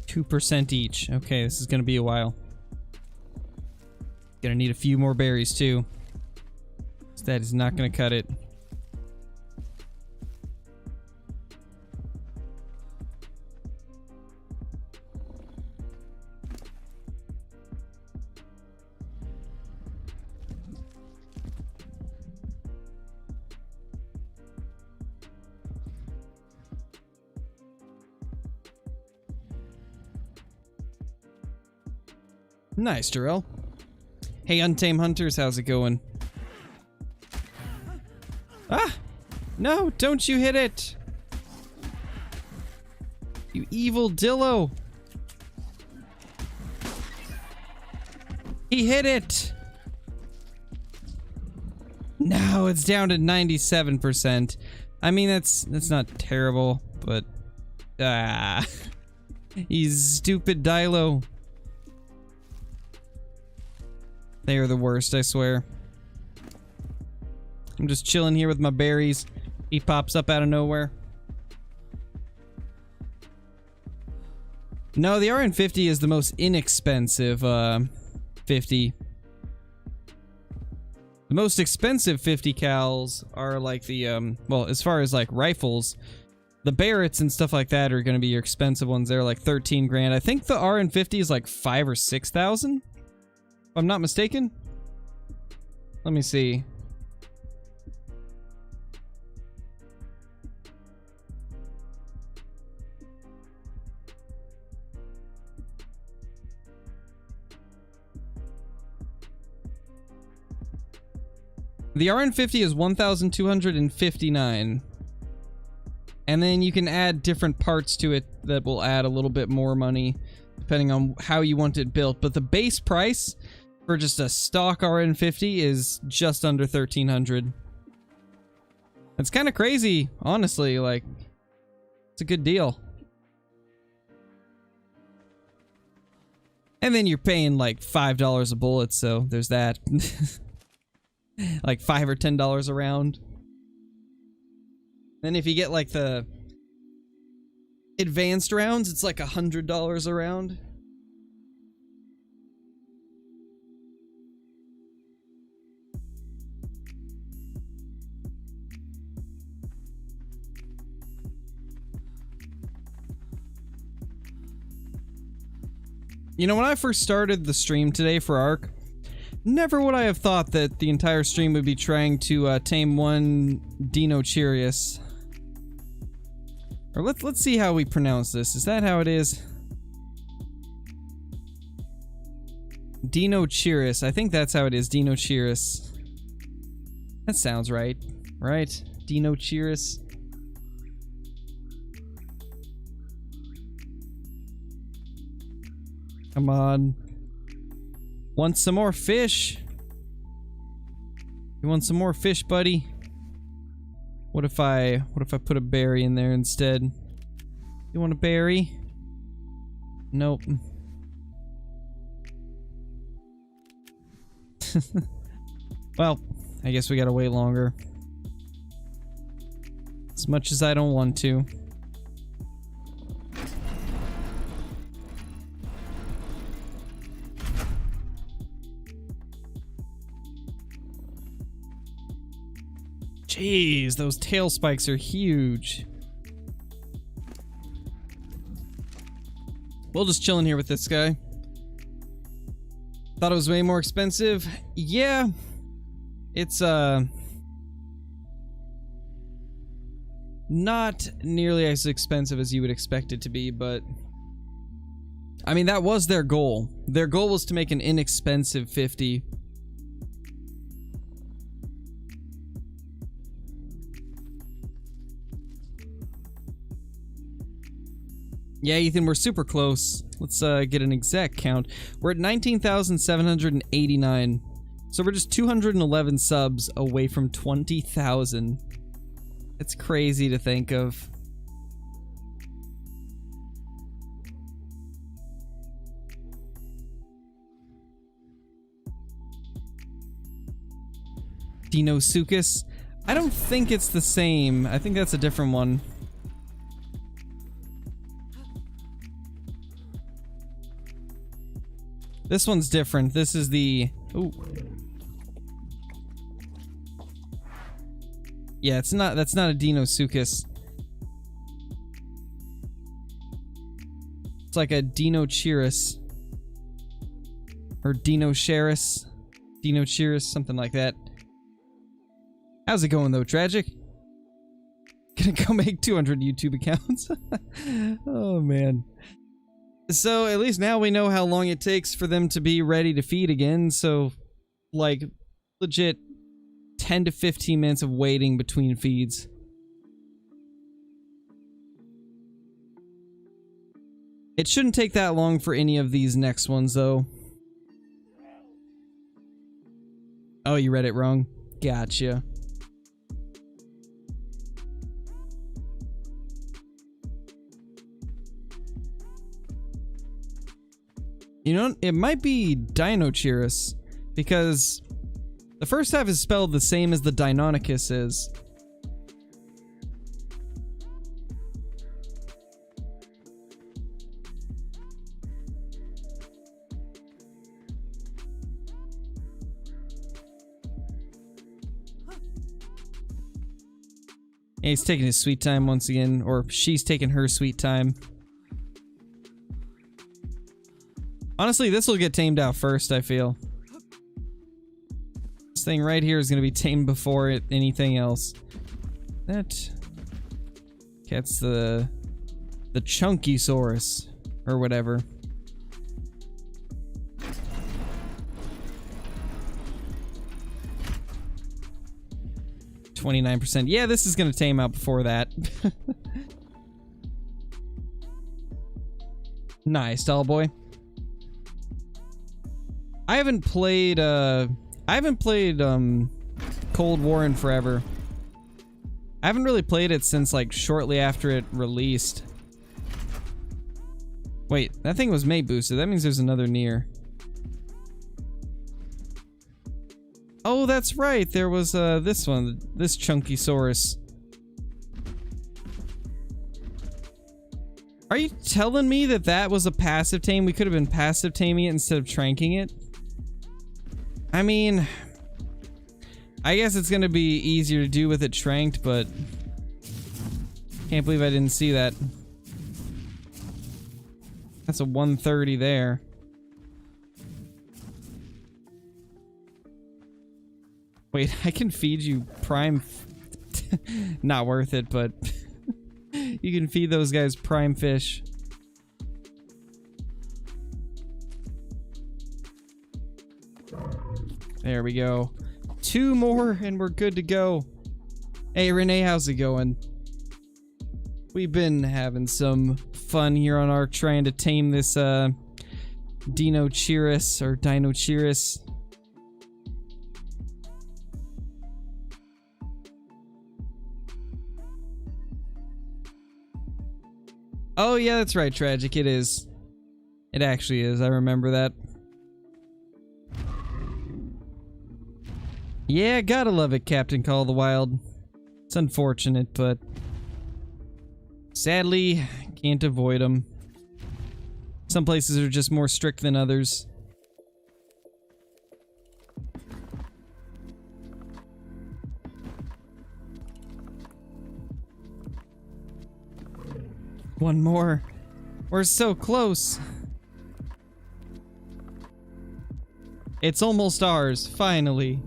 2% each. Okay, this is gonna be a while. Gonna need a few more berries, too. That is not gonna cut it. Nice, Jarrell. Hey, Untamed Hunters, how's it going? Ah! No, don't you hit it! You evil Dillo! He hit it! No, it's down to 97%. I mean, that's not terrible, but... He's stupid Dilo. They are the worst, I swear. I'm just chilling here with my berries. He pops up out of nowhere. No, the RN50 is the most inexpensive 50. The most expensive 50 cals are like the, well, as far as like rifles, the Barretts and stuff like that are going to be your expensive ones. They're like 13 grand. I think the RN50 is like 5,000 or 6,000. If I'm not mistaken. Let me see. The RN50 is 1,259. And then you can add different parts to it that will add a little bit more money depending on how you want it built. But the base price for just a stock RN50 is just under 1,300. That's kind of crazy, honestly. Like, it's a good deal. And then you're paying like $5 a bullet, so there's that. Like $5 or $10 a round. Then if you get like the advanced rounds, it's like $100 a round. You know, when I first started the stream today for Ark, never would I have thought that the entire stream would be trying to tame one Dinochirus. Or let's see how we pronounce this. Is that how it is? Dinochirus. I think that's how it is. Dinochirus. That sounds right. Right? Dinochirus. Come on. Want some more fish? You want some more fish, buddy? What if I put a berry in there instead? You want a berry? Nope. Well, I guess we gotta wait longer. As much as I don't want to. Jeez, those tail spikes are huge. We'll just chill in here with this guy. Thought it was way more expensive. Yeah. It's, not nearly as expensive as you would expect it to be, but... I mean, that was their goal. Their goal was to make an inexpensive 50. Yeah, Ethan, we're super close. Let's get an exact count. We're at 19,789. So we're just 211 subs away from 20,000. It's crazy to think of. Dinosuchus? I don't think it's the same. I think that's a different one. This one's different. This is the... Ooh. Yeah, it's not. That's not a Dinosuchus. It's like a Dinochirus. Or Dinocheirus. Dinochirus, something like that. How's it going though, Tragic? Gonna go make 200 YouTube accounts? Oh man. So at least now we know how long it takes for them to be ready to feed again, so like legit 10 to 15 minutes of waiting between feeds. It shouldn't take that long for any of these next ones though. Oh, you read it wrong. Gotcha. You know, it might be Dinochirus, because the first half is spelled the same as the Deinonychus is. Yeah, he's taking his sweet time once again, or she's taking her sweet time. Honestly, this will get tamed out first, I feel. This thing right here is going to be tamed before anything else. That's the Chunkysaurus, or whatever. %. Yeah, this is going to tame out before that. Nice, doll boy. I haven't played Cold War in forever. I haven't really played it since like shortly after it released. Wait, that thing was mate boosted. That means there's another near. Oh, that's right. There was this one, this Chunkysaurus. Are you telling me that that was a passive tame? We could have been passive taming it instead of tranking it? I mean, I guess it's gonna be easier to do with it tranked, but can't believe I didn't see that. That's a 130 there. Wait, I can feed you prime... Not worth it, but... You can feed those guys prime fish. There we go. 2 more and we're good to go. Hey Renee, how's it going? We've been having some fun here on Ark trying to tame this Dinochirus or Dinochirus. Oh yeah, that's right, Tragic. It is. It actually is. I remember that. Yeah, gotta love it, Captain Call of the Wild. It's unfortunate, but sadly, can't avoid them. Some places are just more strict than others. One more. We're so close. It's almost ours, finally.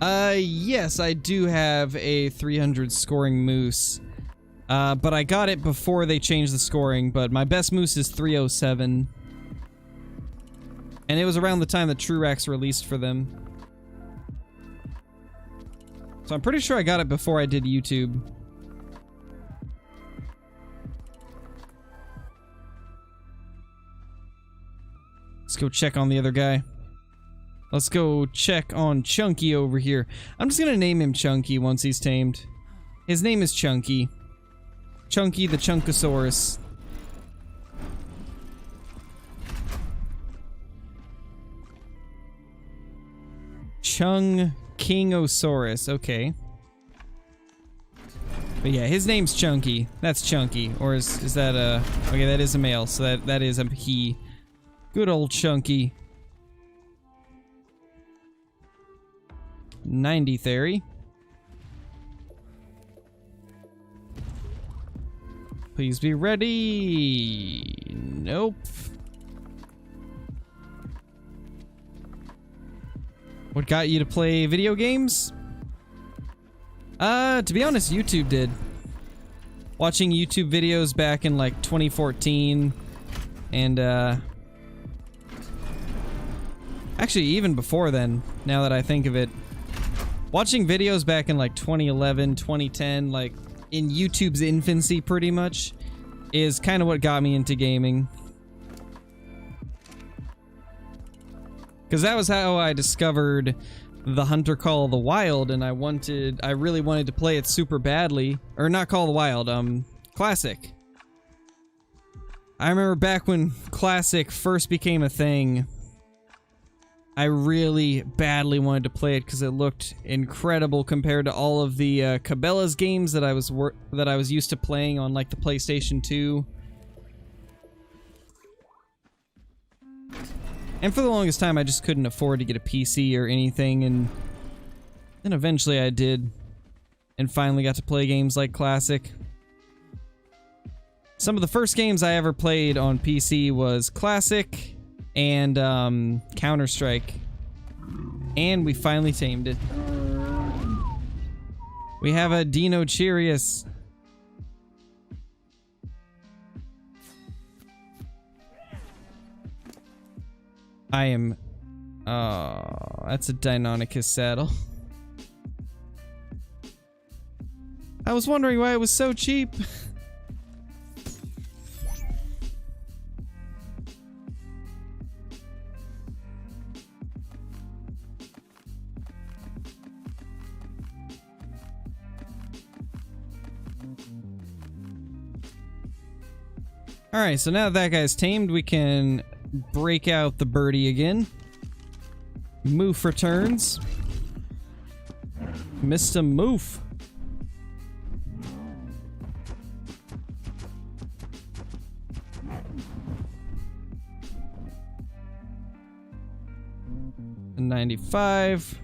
Yes, I do have a 300 scoring moose. But I got it before they changed the scoring, but my best moose is 307. And it was around the time that True-Rax released for them. So I'm pretty sure I got it before I did YouTube. Let's go check on the other guy. Let's go check on Chunky over here. I'm just gonna name him Chunky once he's tamed. His name is Chunky. Chunky the Chunkosaurus. Kingosaurus, okay. But yeah, his name's Chunky. That's Chunky. Or is that a... Okay, that is a male, so that is a he. Good old Chunky. 90 Theory. Please be ready. Nope. What got you to play video games? To be honest, YouTube did. Watching YouTube videos back in like 2014 and actually even before then, now that I think of it. Watching videos back in like 2011, 2010, like in YouTube's infancy pretty much, is kind of what got me into gaming. Because that was how I discovered the Hunter Call of the Wild, and I really wanted to play it super badly. Or not Call of the Wild, Classic. I remember back when Classic first became a thing, I really badly wanted to play it because it looked incredible compared to all of the Cabela's games that I was used to playing on like the PlayStation 2. And for the longest time, I just couldn't afford to get a PC or anything, and then eventually I did, and finally got to play games like Classic. Some of the first games I ever played on PC was Classic and Counter-Strike. And we finally tamed it. We have a Dino Cheerius. I am... Oh, that's a Deinonychus saddle. I was wondering why it was so cheap. Alright, so now that guy's tamed, we can break out the birdie again. Moof returns. Mr. Moof. $95.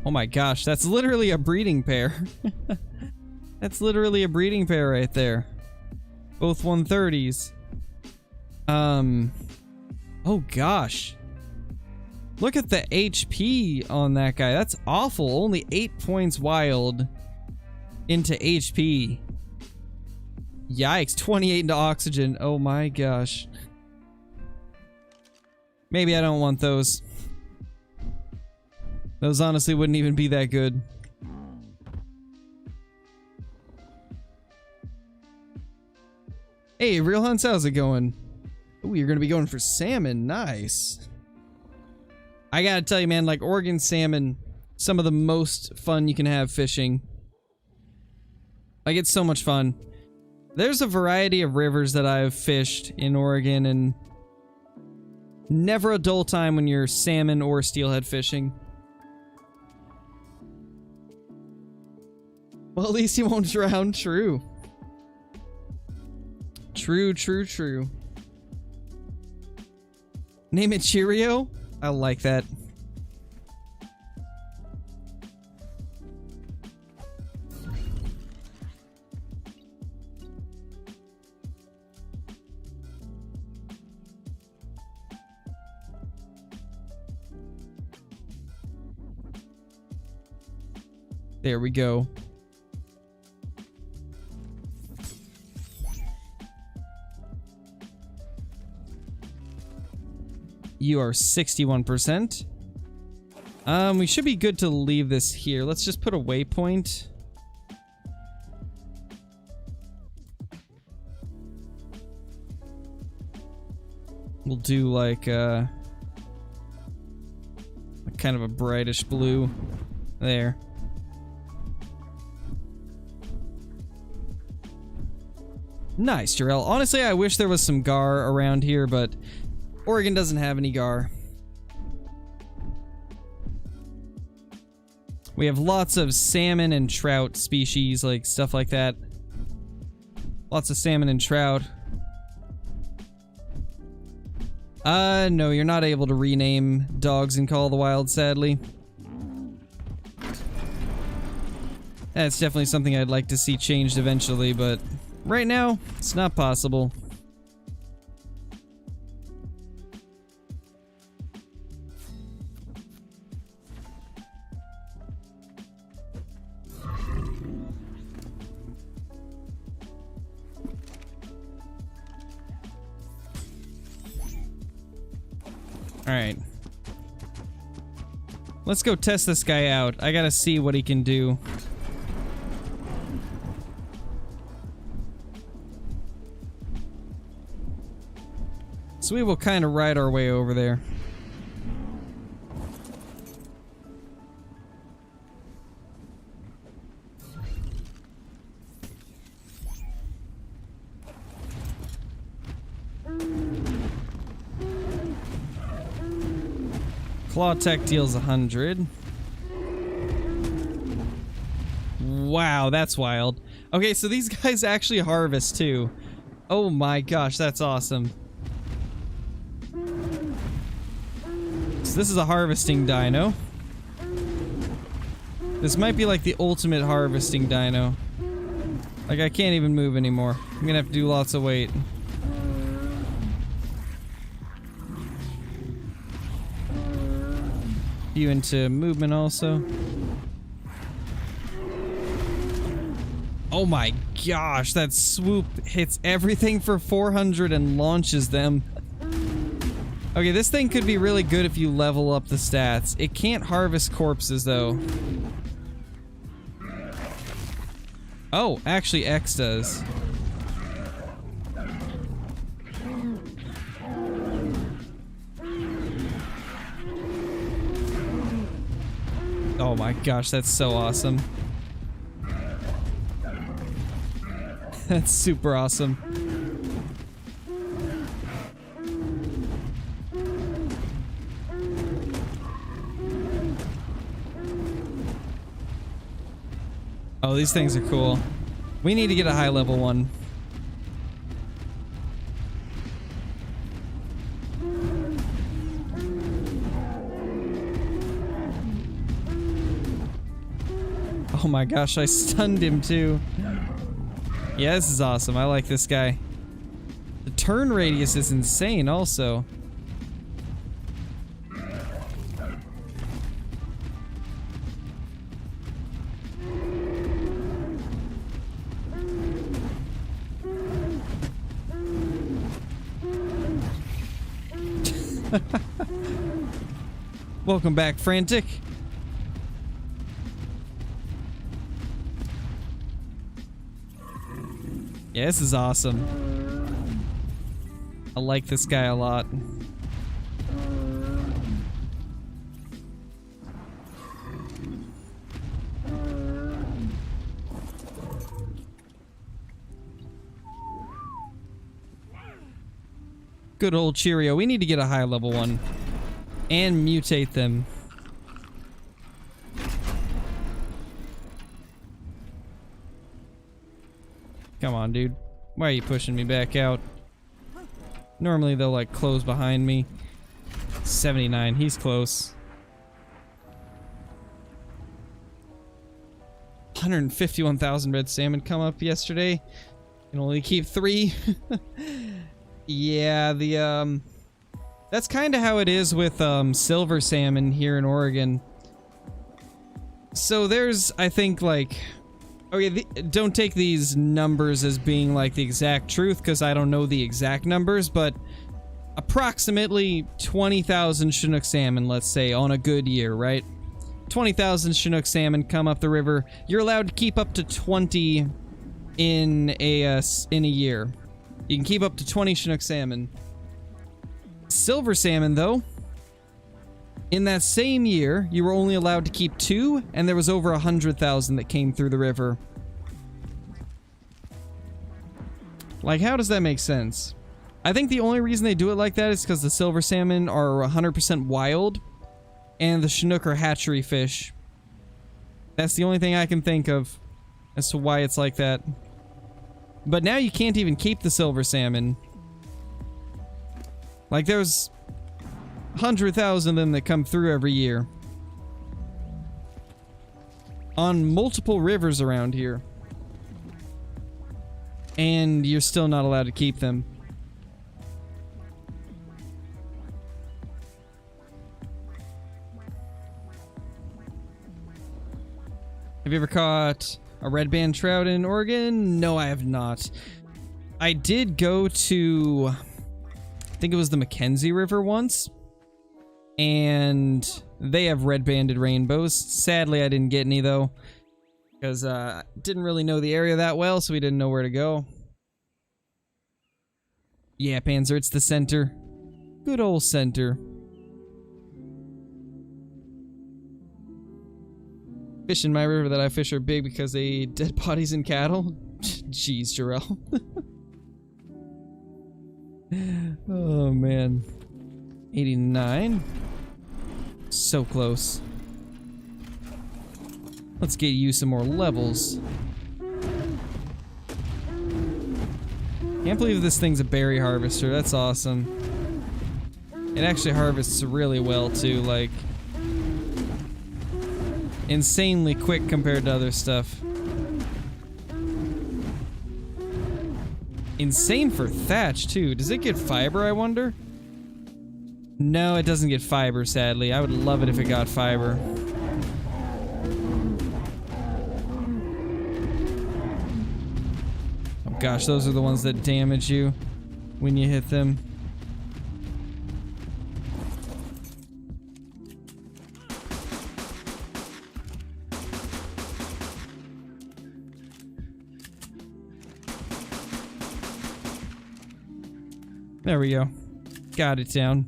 Oh my gosh, that's literally a breeding pair. That's literally a breeding pair right there. Both 130s. Oh gosh. Look at the HP on that guy. That's awful. Only 8 points wild into HP. Yikes. 28 into oxygen. Oh my gosh. Maybe I don't want those. Those honestly wouldn't even be that good. Hey, Real Hunts, how's it going? Ooh, you're gonna be going for salmon. Nice. I gotta tell you, man, like Oregon salmon, some of the most fun you can have fishing. Like, it's so much fun. There's a variety of rivers that I've fished in Oregon, and never a dull time when you're salmon or steelhead fishing. Well, at least you won't drown. True. True, true, true. Name it Cheerio? I like that. There we go. You are 61%. We should be good to leave this here. Let's just put a waypoint. We'll do like kind of a brightish blue there. Nice, Jarrell. Honestly, I wish there was some gar around here, but Oregon doesn't have any gar. We have lots of salmon and trout species, like stuff like that. Lots of salmon and trout. No, you're not able to rename dogs in Call of the Wild, sadly. That's definitely something I'd like to see changed eventually, but right now, it's not possible. Alright. Let's go test this guy out. I gotta see what he can do. So we will kind of ride our way over there. Claw Tech deals 100. Wow, that's wild. Okay, so these guys actually harvest too. Oh my gosh, that's awesome. So this is a harvesting dino. This might be like the ultimate harvesting dino. Like, I can't even move anymore. I'm gonna have to do lots of weight. You into movement also. Oh my gosh, that swoop hits everything for 400 and launches them. Okay, this thing could be really good if you level up the stats. It can't harvest corpses though. Oh, actually X does. Oh my gosh, that's so awesome. That's super awesome. Oh, these things are cool. We need to get a high level one. Oh my gosh, I stunned him too. Yeah, this is awesome. I like this guy. The turn radius is insane also. Welcome back, Frantic. Yeah, this is awesome. I like this guy a lot. Good old Cheerio. We need to get a high level one. And mutate them. Come on, dude. Why are you pushing me back out? Normally they'll like close behind me. 79, he's close. 151,000 red salmon come up yesterday. Can only keep 3. Yeah, the that's kind of how it is with silver salmon here in Oregon. So there's, I think, like... Okay, don't take these numbers as being, like, the exact truth, because I don't know the exact numbers, but approximately 20,000 Chinook salmon, let's say, on a good year, right? 20,000 Chinook salmon come up the river. You're allowed to keep up to 20 in a year. You can keep up to 20 Chinook salmon. Silver salmon, though, in that same year, you were only allowed to keep 2, and there was over 100,000 that came through the river. Like, how does that make sense? I think the only reason they do it like that is because the silver salmon are 100% wild, and the Chinook are hatchery fish. That's the only thing I can think of as to why it's like that. But now you can't even keep the silver salmon. Like, there's 100,000 of them that come through every year. On multiple rivers around here. And you're still not allowed to keep them. Have you ever caught a red band trout in Oregon? No, I have not. I did go to, I think it was the Mackenzie River once, and they have red-banded rainbows. Sadly, I didn't get any, though, because I didn't really know the area that well, so we didn't know where to go. Yeah, Panzer, it's the center. Good old center. Fish in my river that I fish are big because they eat dead bodies and cattle. Jeez, Jarrell. Oh, man. 89. So close. Let's get you some more levels. Can't believe this thing's a berry harvester. That's awesome. It actually harvests really well, too. Like, insanely quick compared to other stuff. Insane for thatch, too. Does it get fiber, I wonder? No, it doesn't get fiber, sadly. I would love it if it got fiber. Oh gosh, those are the ones that damage you when you hit them. There we go. Got it down.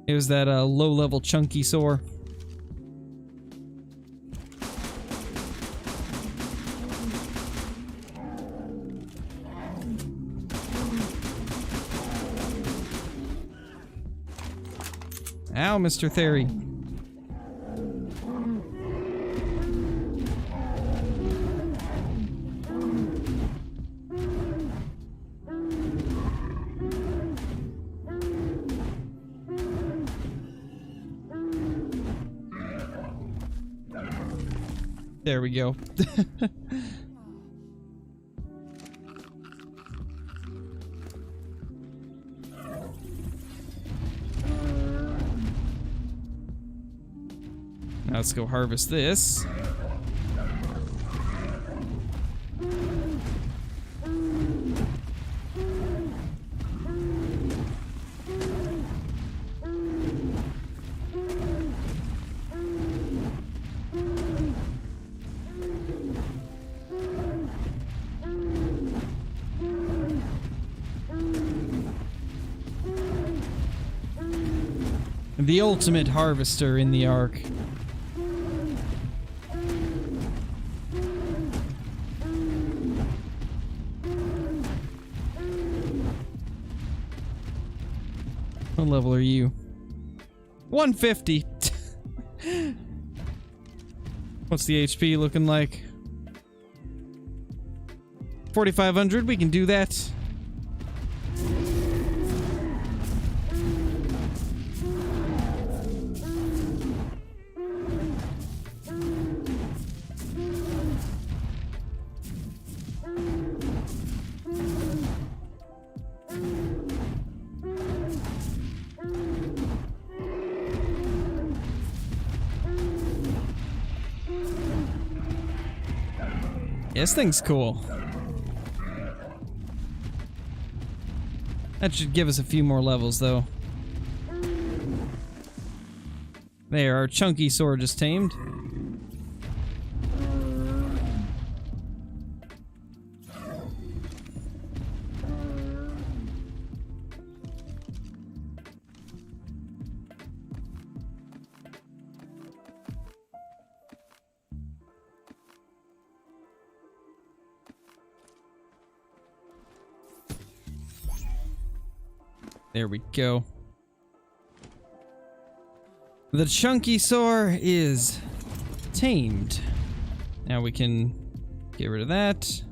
It was that low-level chunky sore. Ow, Mr. Theory. There we go. Now let's go harvest this. The ultimate harvester in the Ark. What level are you? 150. What's the HP looking like? 4,500. We can do that. Yeah, this thing's cool. That should give us a few more levels, though. There, our chunky sword is tamed. There we go. The chunky sore is tamed. Now we can get rid of that.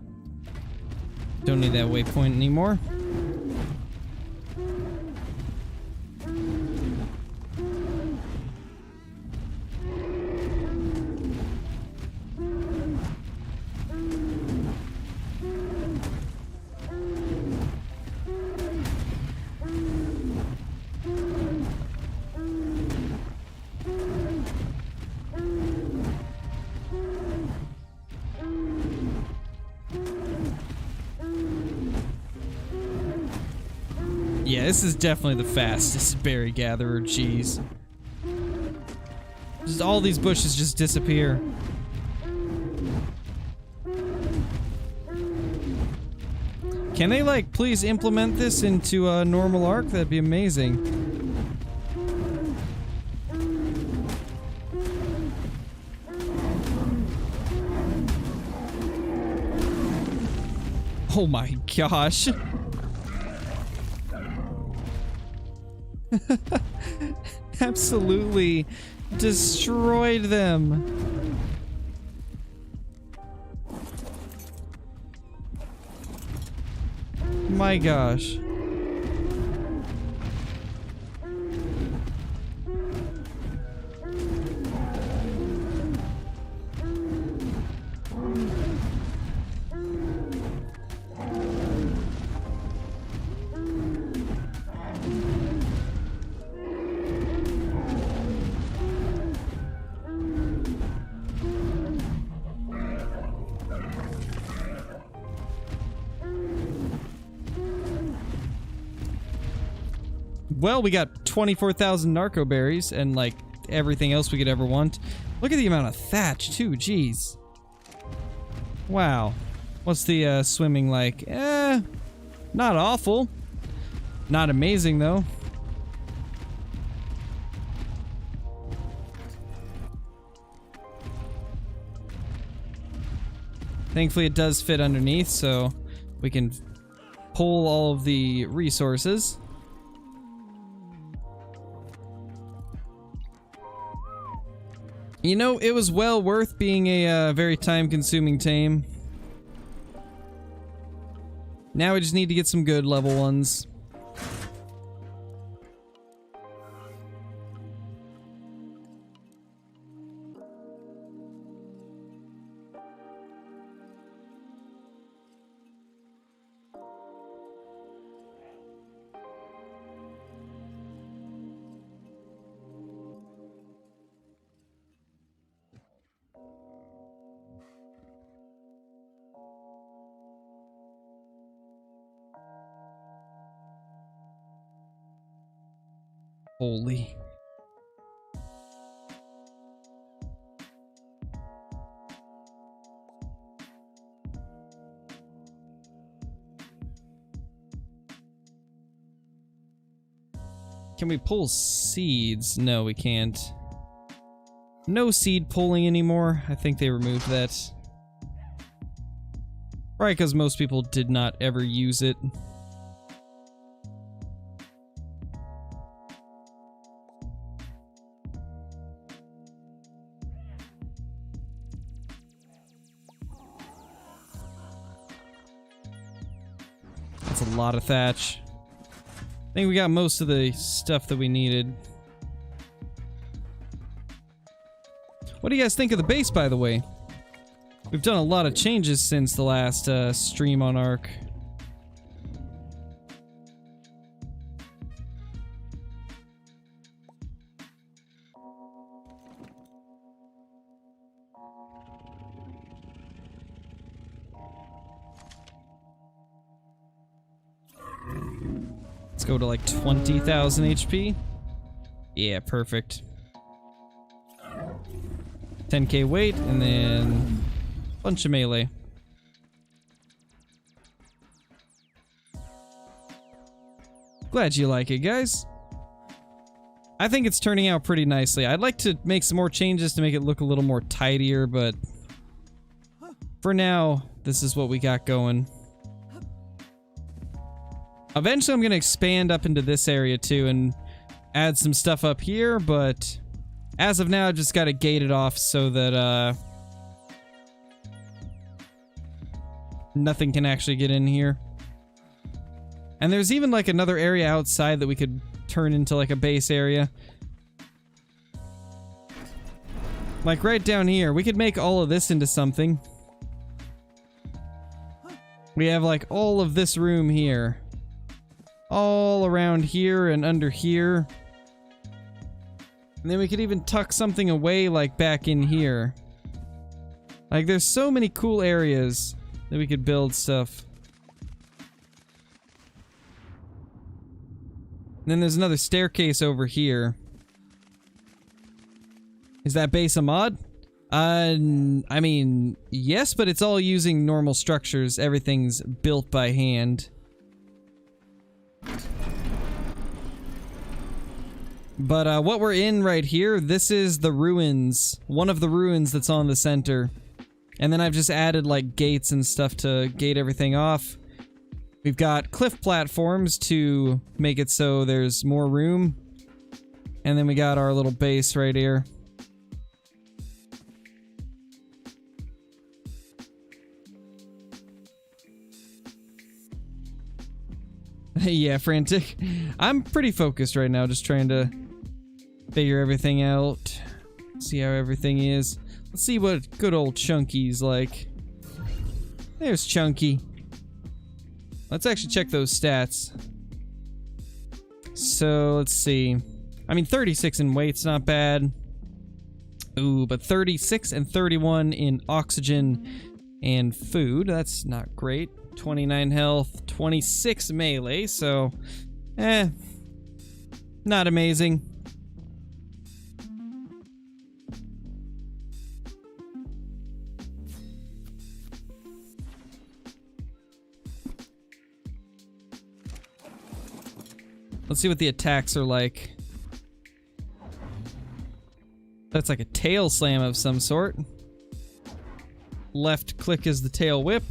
Don't need that waypoint anymore. Yeah, this is definitely the fastest berry gatherer, jeez. Just all these bushes just disappear. Can they, like, please implement this into a normal arc? That'd be amazing. Oh my gosh. Absolutely destroyed them. My gosh. Well, we got 24,000 narco berries and like everything else we could ever want. Look at the amount of thatch too, jeez. Wow. What's the swimming like? Not awful. Not amazing though. Thankfully it does fit underneath, so we can pull all of the resources. You know, it was well worth being a very time-consuming tame. Now we just need to get some good level ones. Holy. Can we pull seeds? No, we can't. No seed pulling anymore. I think they removed that. Probably because most people did not ever use it. That's a lot of thatch. I think we got most of the stuff that we needed. What do you guys think of the base, by the way? We've done a lot of changes since the last stream on Ark. Let's go to like 20,000 HP. Yeah, perfect. 10k weight, and then a bunch of melee. Glad you like it, guys. I think it's turning out pretty nicely. I'd like to make some more changes to make it look a little more tidier, but for now, this is what we got going. Eventually, I'm going to expand up into this area too and add some stuff up here, but as of now, I've just got to gate it off so that nothing can actually get in here. And there's even like another area outside that we could turn into like a base area. Like right down here, we could make all of this into something. We have like all of this room here. All around here and under here. And then we could even tuck something away like back in here. Like there's so many cool areas that we could build stuff. And then there's another staircase over here. Is that base a mod? I mean, yes, but it's all using normal structures. Everything's built by hand. But what we're in right here, this is the ruins. One of the ruins that's on the center. And then I've just added like gates and stuff to gate everything off. We've got cliff platforms to make it so there's more room. And then we got our little base right here. Yeah, frantic. I'm pretty focused right now, just trying to figure everything out. See how everything is. Let's see what good old Chunky's like. There's Chunky. Let's actually check those stats. So, let's see. I mean, 36 in weight's not bad. Ooh, but 36 and 31 in oxygen and food. That's not great. 29 health, 26 melee, so... not amazing. Let's see what the attacks are like. That's like a tail slam of some sort. Left click is the tail whip.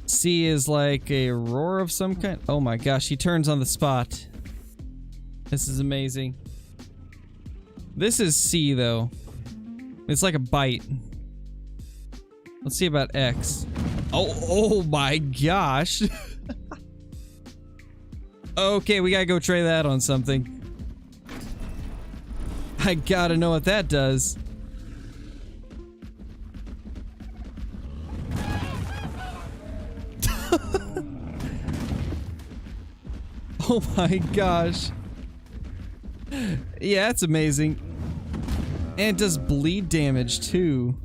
C is like a roar of some kind. Oh my gosh, he turns on the spot. This is amazing. This is C though. It's like a bite. Let's see about X. Oh my gosh. Okay, we gotta go try that on something. I gotta know what that does. Oh my gosh. Yeah, that's amazing. And it does bleed damage too.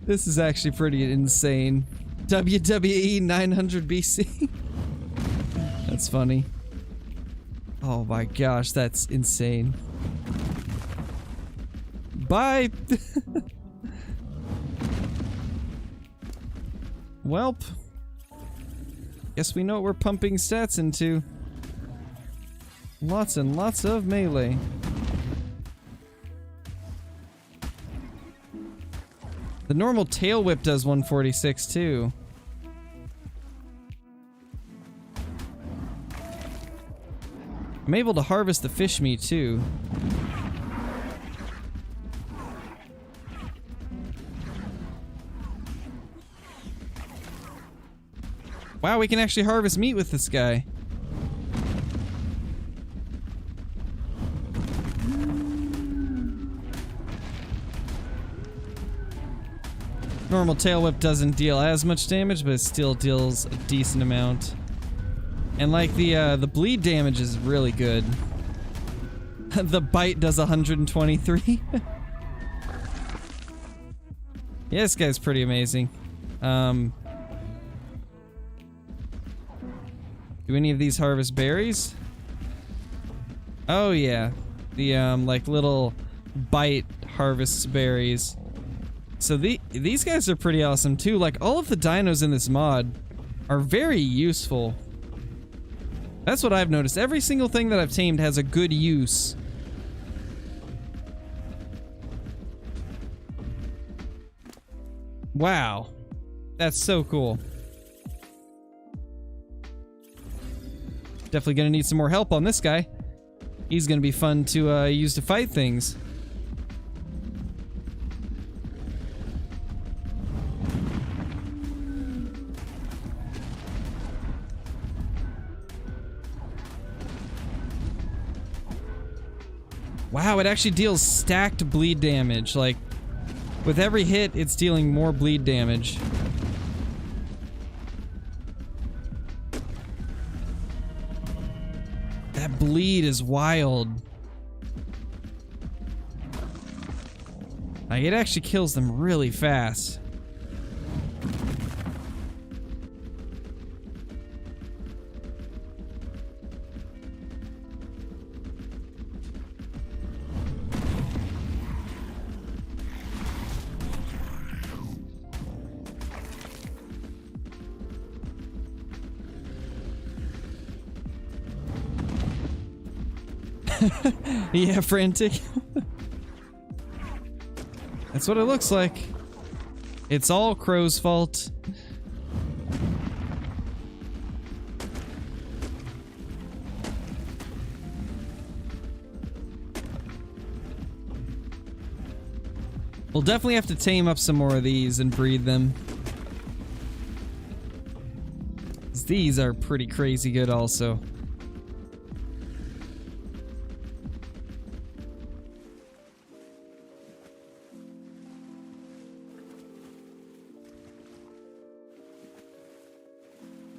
This is actually pretty insane. WWE 900 BC. That's funny. Oh my gosh, that's insane. Bye! Welp. Guess we know what we're pumping stats into. Lots and lots of melee. The normal tail whip does 146 too. I'm able to harvest the fish meat too. Wow, we can actually harvest meat with this guy. Normal tail whip doesn't deal as much damage, but it still deals a decent amount. And like the bleed damage is really good. The bite does 123. Yeah, this guy's pretty amazing. Do any of these harvest berries? Oh yeah. The like little bite harvests berries. So these guys are pretty awesome too. Like all of the dinos in this mod are very useful. That's what I've noticed. Every single thing that I've tamed has a good use. Wow. That's so cool. Definitely gonna need some more help on this guy. He's gonna be fun to use to fight things. Wow, it actually deals stacked bleed damage. Like, with every hit, it's dealing more bleed damage. That bleed is wild. Like, it actually kills them really fast. Yeah, frantic. That's what it looks like. It's all Crow's fault. We'll definitely have to tame up some more of these and breed them. These are pretty crazy good also.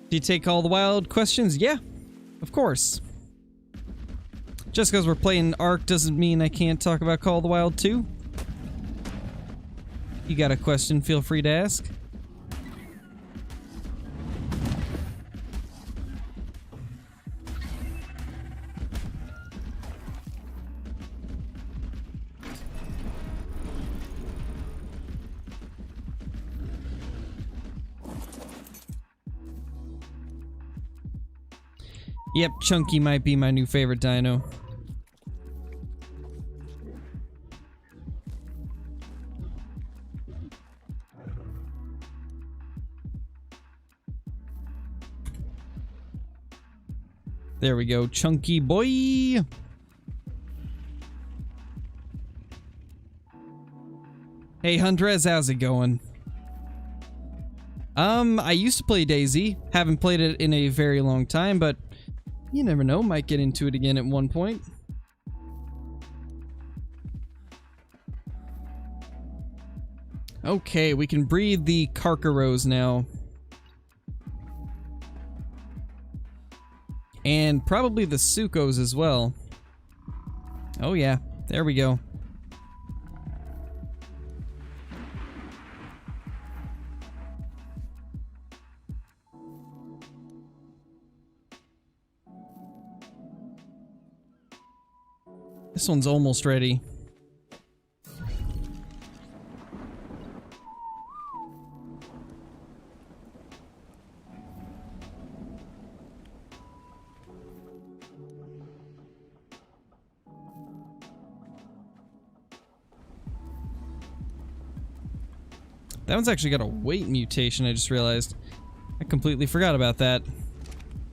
Do you take all the wild questions? Yeah, of course. Just because we're playing Ark doesn't mean I can't talk about Call of the Wild too. You got a question, feel free to ask. Yep, Chunky might be my new favorite dino. There we go, Chunky boy! Hey Huntress, how's it going? I used to play DayZ. Haven't played it in a very long time, but you never know, might get into it again at one point. Okay, we can breed the Carcaros now. And probably the Sucos as well. Oh yeah, there we go. This one's almost ready. That one's actually got a weight mutation, I just realized. I completely forgot about that.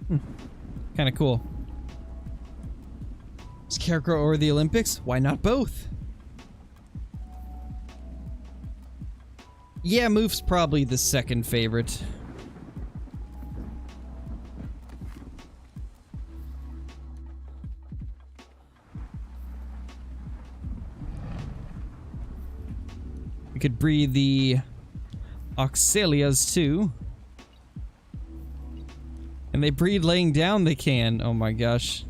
Kind of cool. Scarecrow or the Olympics? Why not both? Yeah, Moof's probably the second favorite. We could breed the Auxilias too. And they breed laying down, they can. Oh my gosh.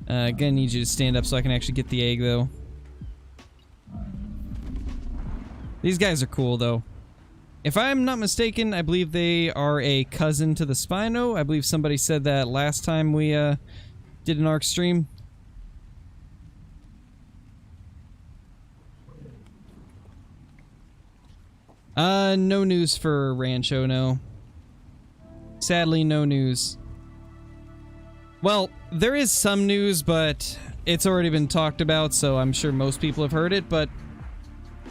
Gonna need you to stand up so I can actually get the egg, though. These guys are cool, though. If I'm not mistaken, I believe they are a cousin to the Spino. I believe somebody said that last time we did an ARC stream. No news for Rancho, no. Sadly, no news. Well, there is some news, but it's already been talked about, so I'm sure most people have heard it, but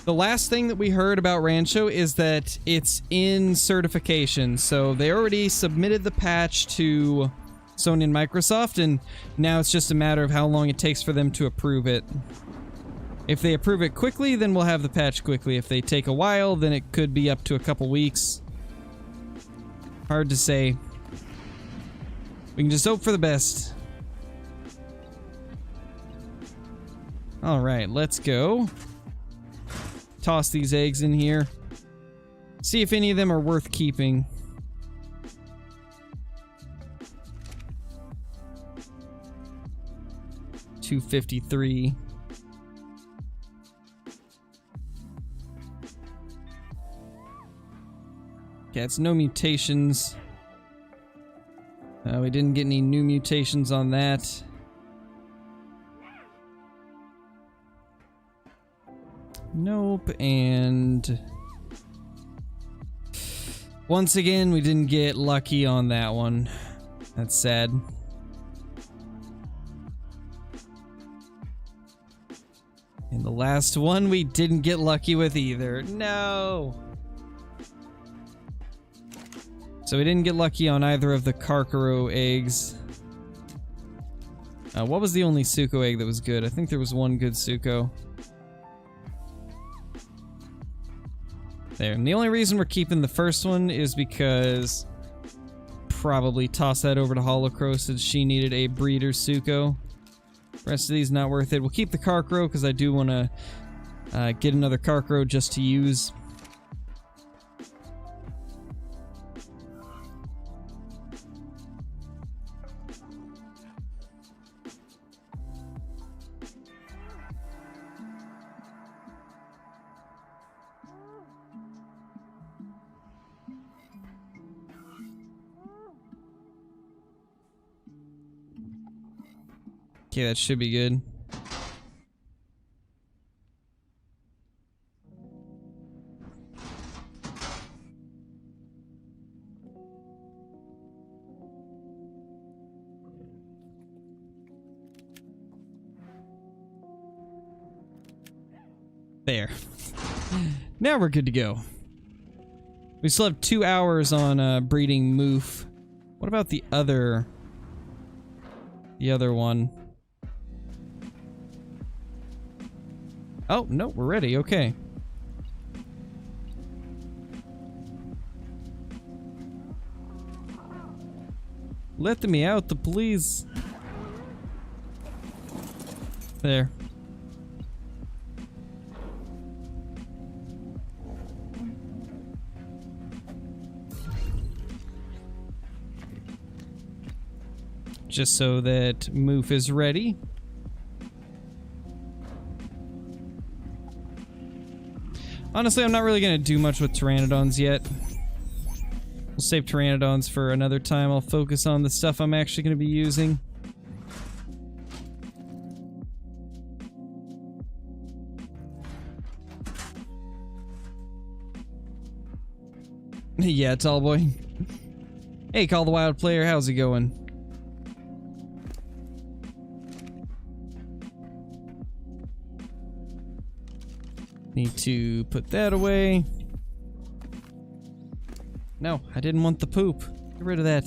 the last thing that we heard about Rancho is that it's in certification, so they already submitted the patch to Sony and Microsoft, and now it's just a matter of how long it takes for them to approve it. If they approve it quickly, then we'll have the patch quickly. If they take a while, then it could be up to a couple weeks. Hard to say. We can just hope for the best. Alright, let's go. Toss these eggs in here. See if any of them are worth keeping. $253. Okay, it's no mutations. We didn't get any new mutations on that. Nope, and once again, we didn't get lucky on that one. That's sad. And the last one we didn't get lucky with either. No! So we didn't get lucky on either of the Karkaro eggs. What was the only Suko egg that was good? I think there was one good Suko. There. And the only reason we're keeping the first one is because probably toss that over to Holocro since she needed a breeder Suko. Rest of these not worth it. We'll keep the Karkaro because I do want to get another Karkaro just to use. Okay, that should be good. There. Now we're good to go. We still have 2 hours on breeding Moof. What about the other one? Oh, no, we're ready. Okay. Let me out, please. There. Just so that Moof is ready. Honestly, I'm not really going to do much with Pteranodons yet. We'll save Pteranodons for another time. I'll focus on the stuff I'm actually going to be using. Yeah, tall boy. Hey, Call the Wild Player, how's it going? Need to put that away. No, I didn't want the poop. Get rid of that.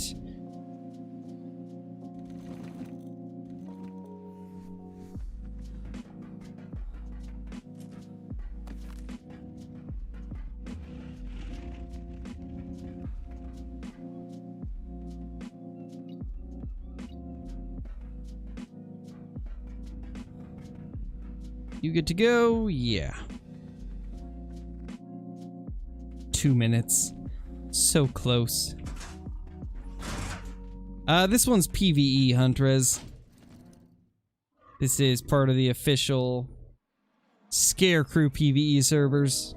You good to go? Yeah. 2 minutes. So close. This one's PvE, Huntress. This is part of the official Scarecrew PvE servers.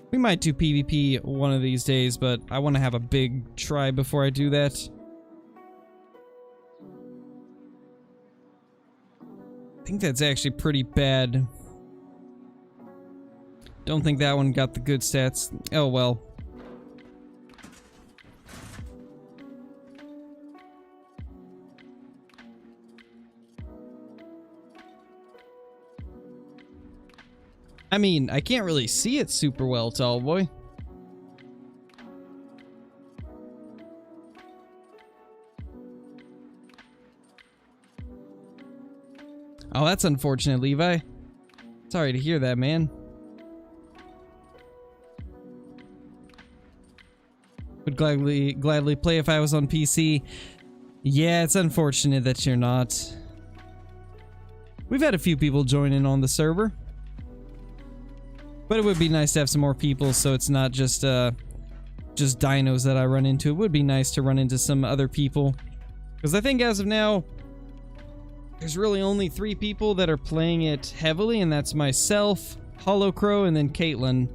We might do PvP one of these days, but I want to have a big try before I do that. I think that's actually pretty bad. Don't think that one got the good stats. Oh well. I mean, I can't really see it super well, tall boy. Oh, that's unfortunate, Levi. Sorry to hear that, man. Would gladly play if I was on PC. Yeah, it's unfortunate that you're not. We've had a few people join in on the server. But it would be nice to have some more people, so it's not just dinos that I run into. It would be nice to run into some other people. Because I think as of now, there's really only 3 people that are playing it heavily, and that's myself, Holocrow, and then Caitlin.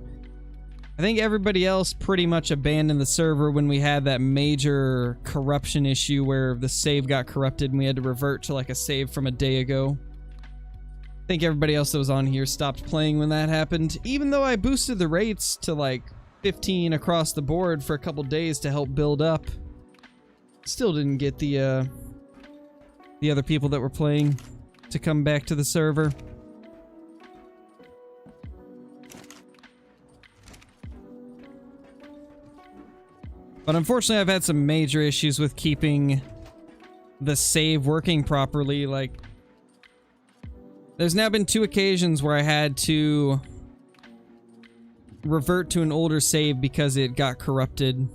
I think everybody else pretty much abandoned the server when we had that major corruption issue where the save got corrupted and we had to revert to like a save from a day ago. I think everybody else that was on here stopped playing when that happened, even though I boosted the rates to like 15 across the board for a couple days to help build up. Still didn't get the other people that were playing to come back to the server. But unfortunately, I've had some major issues with keeping the save working properly. Like, there's now been 2 occasions where I had to revert to an older save because it got corrupted.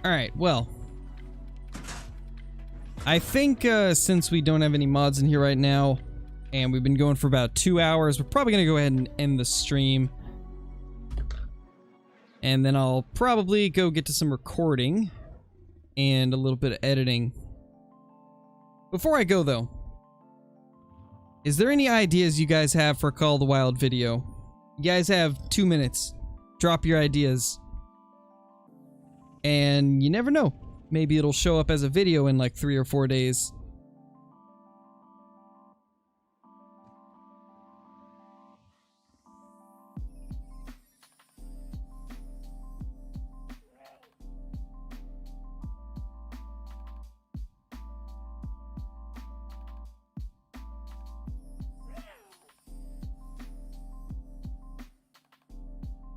Alright, well. I think since we don't have any mods in here right now, and we've been going for about 2 hours, we're probably going to go ahead and end the stream. And then I'll probably go get to some recording and a little bit of editing. Before I go though, is there any ideas you guys have for a Call of the Wild video? You guys have 2 minutes. Drop your ideas. And you never know. Maybe it'll show up as a video in like 3 or 4 days.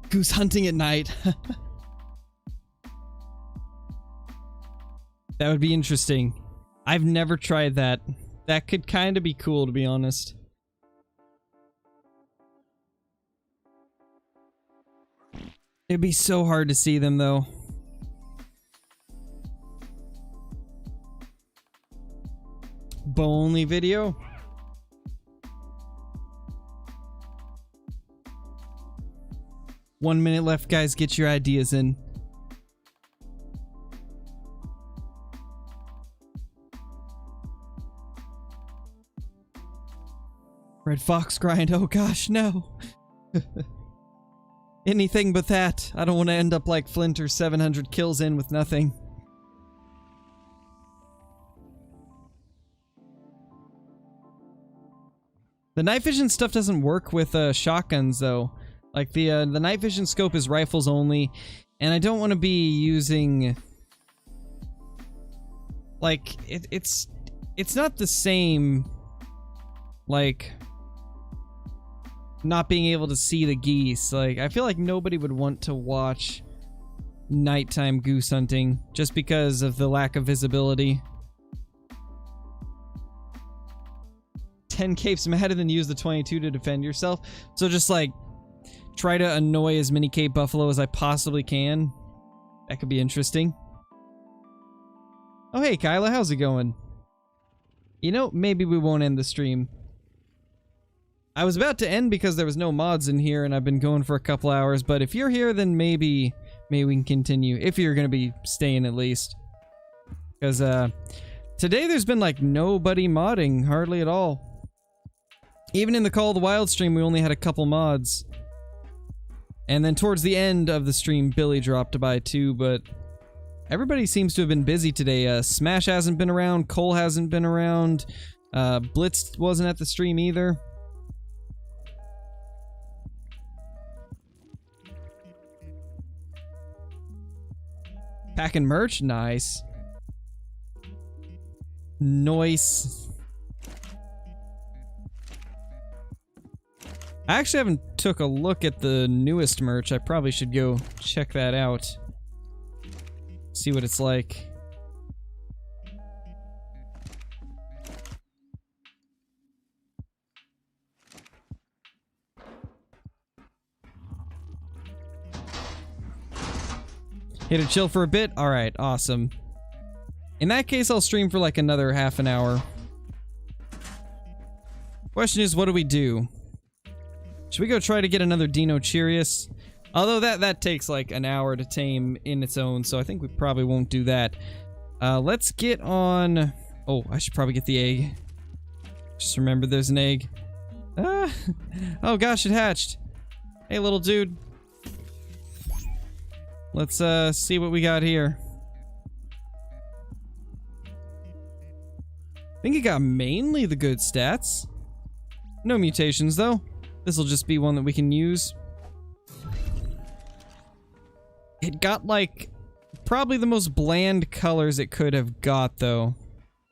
Goose hunting at night. That would be interesting. I've never tried that. That could kind of be cool, to be honest. It'd be so hard to see them, though. Bow-only video? One minute left, guys. Get your ideas in. Red Fox grind. Oh gosh, no. Anything but that. I don't want to end up like Flint or 700 kills in with nothing. The night vision stuff doesn't work with shotguns though. Like the night vision scope is rifles only, and I don't want to be using like it's not the same like not being able to see the geese. Like, I feel like nobody would want to watch nighttime goose hunting just because of the lack of visibility. 10 capes Madden, then use the 22 to defend yourself. So just like try to annoy as many Cape Buffalo as I possibly can. That could be interesting. Oh hey Kyla, how's it going? You know, maybe we won't end the stream. I was about to end because there was no mods in here and I've been going for a couple hours, but if you're here then maybe we can continue. If you're gonna be staying at least. Because today there's been like nobody modding, hardly at all. Even in the Call of the Wild stream we only had a couple mods. And then towards the end of the stream Billy dropped by too, but everybody seems to have been busy today. Smash hasn't been around, Cole hasn't been around, Blitz wasn't at the stream either. Packing merch? Nice. Nice. I actually haven't took a look at the newest merch. I probably should go check that out. See what it's like. Here to chill for a bit? Alright, awesome. In that case, I'll stream for like another half an hour. Question is, what do we do? Should we go try to get another Dino Cheerius? Although that takes like an hour to tame in its own, so I think we probably won't do that. Let's get on... Oh, I should probably get the egg. Just remember there's an egg. Ah! Oh gosh, it hatched. Hey little dude. Let's see what we got here. I think it got mainly the good stats. No mutations though. This'll just be one that we can use. It got like probably the most bland colors it could have got though.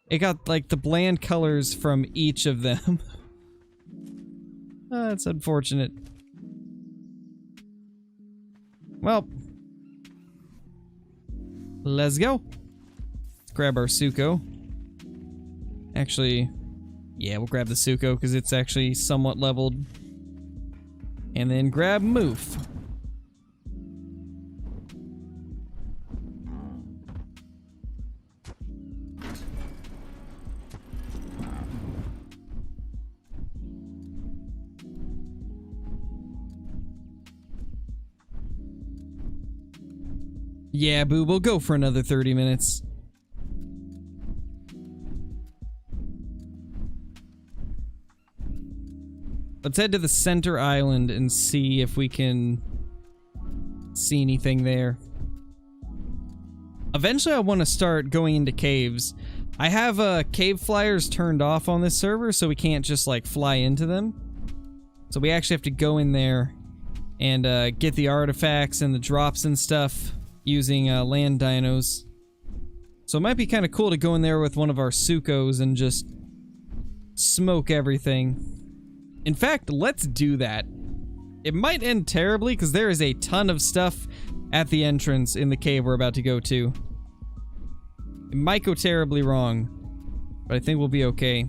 It got like the bland colors from each of them. That's unfortunate. Well, let's go. Let's grab our Suko. Actually, yeah, we'll grab the Suko because it's actually somewhat leveled. And then grab Moof. Yeah, boo, we'll go for another 30 minutes. Let's head to the center island and see if we can see anything there. Eventually I want to start going into caves. I have cave flyers turned off on this server, so we can't just like fly into them. So we actually have to go in there and get the artifacts and the drops and stuff using land dinos. So it might be kind of cool to go in there with one of our Sukos and just smoke everything. In fact, let's do that. It might end terribly because there is a ton of stuff at the entrance in the cave we're about to go to. It might go terribly wrong, but I think we'll be okay.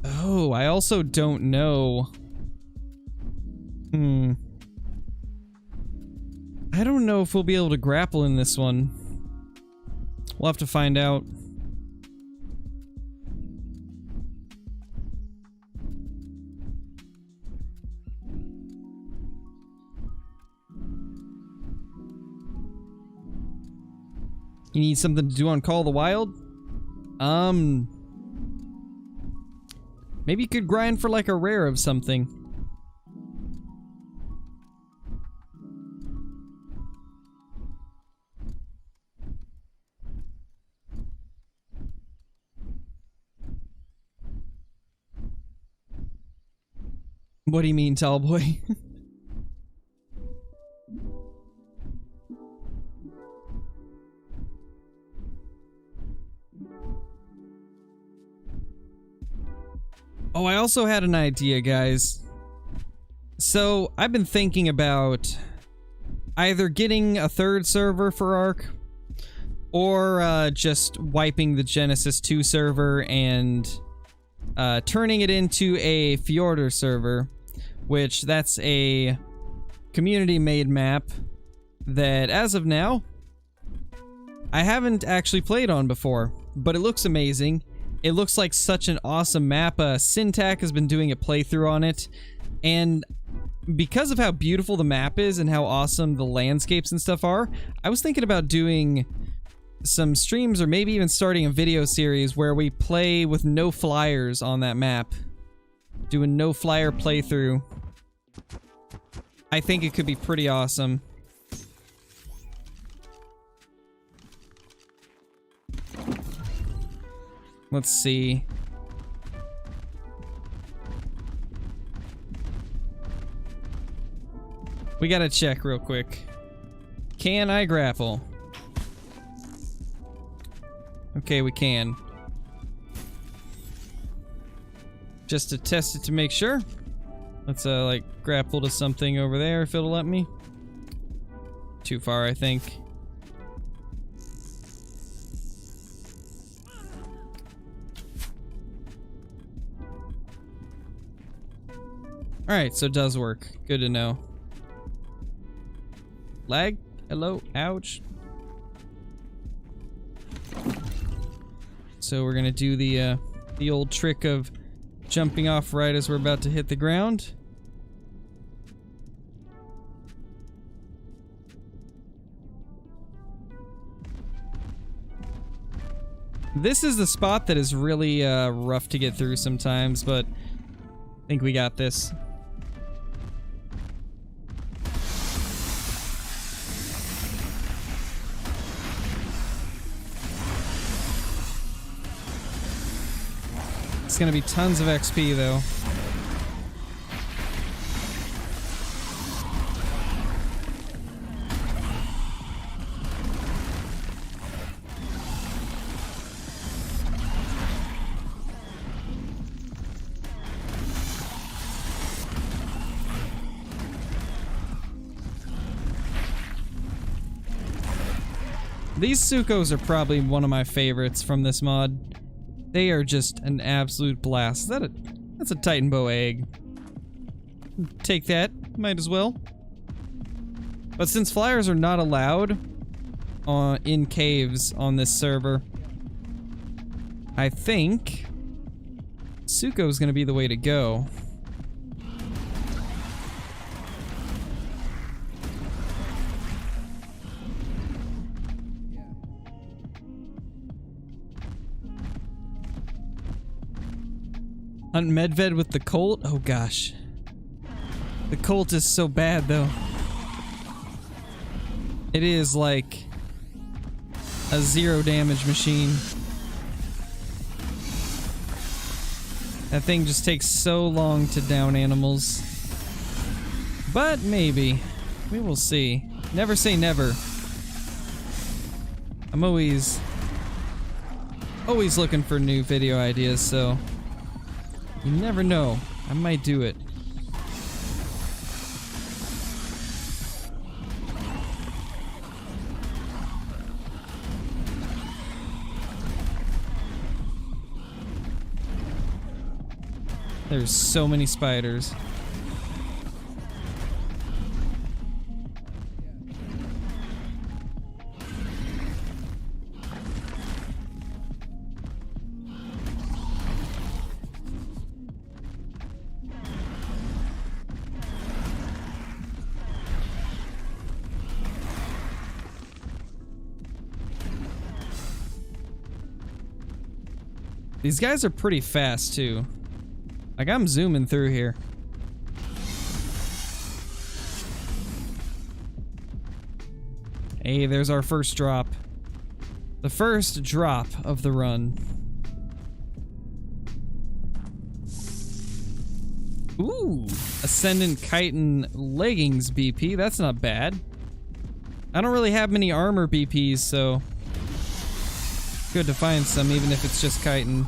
Oh, I also don't know. I don't know if we'll be able to grapple in this one. We'll have to find out. You need something to do on Call of the Wild? Maybe you could grind for like a rare of something. What do you mean, tall boy? Oh, I also had an idea, guys. So, I've been thinking about either getting a third server for Ark, or just wiping the Genesis 2 server and turning it into a Fjordur server, which that's a community-made map that, as of now, I haven't actually played on before, but it looks amazing. It looks like such an awesome map. Syntac has been doing a playthrough on it, and because of how beautiful the map is and how awesome the landscapes and stuff are, I was thinking about doing some streams or maybe even starting a video series where we play with no flyers on that map. Do a no flyer playthrough. I think it could be pretty awesome. Let's see. We gotta check real quick. Can I grapple? Okay, we can. Just to test it to make sure. Let's like grapple to something over there if it'll let me. Too far, I think. Alright, so it does work. Good to know. Lag? Hello? Ouch. So we're gonna do the old trick of jumping off right as we're about to hit the ground. This is the spot that is really rough to get through sometimes, but I think we got this. It's gonna be tons of XP though. These Sukos are probably one of my favorites from this mod. They are just an absolute blast. Is that that's a Titan Bow egg. Take that, might as well. But since flyers are not allowed in caves on this server, I think Suko is going to be the way to go. Hunt Medved with the Colt? Oh gosh. The Colt is so bad though. It is like a 0 damage machine. That thing just takes so long to down animals. But maybe. We will see. Never say never. I'm always looking for new video ideas, so you never know. I might do it. There's so many spiders. These guys are pretty fast too. Like, I'm zooming through here. Hey, there's our first drop. The first drop of the run. Ooh, Ascendant Chitin Leggings BP. That's not bad. I don't really have many armor BPs, so good to find some, even if it's just chitin.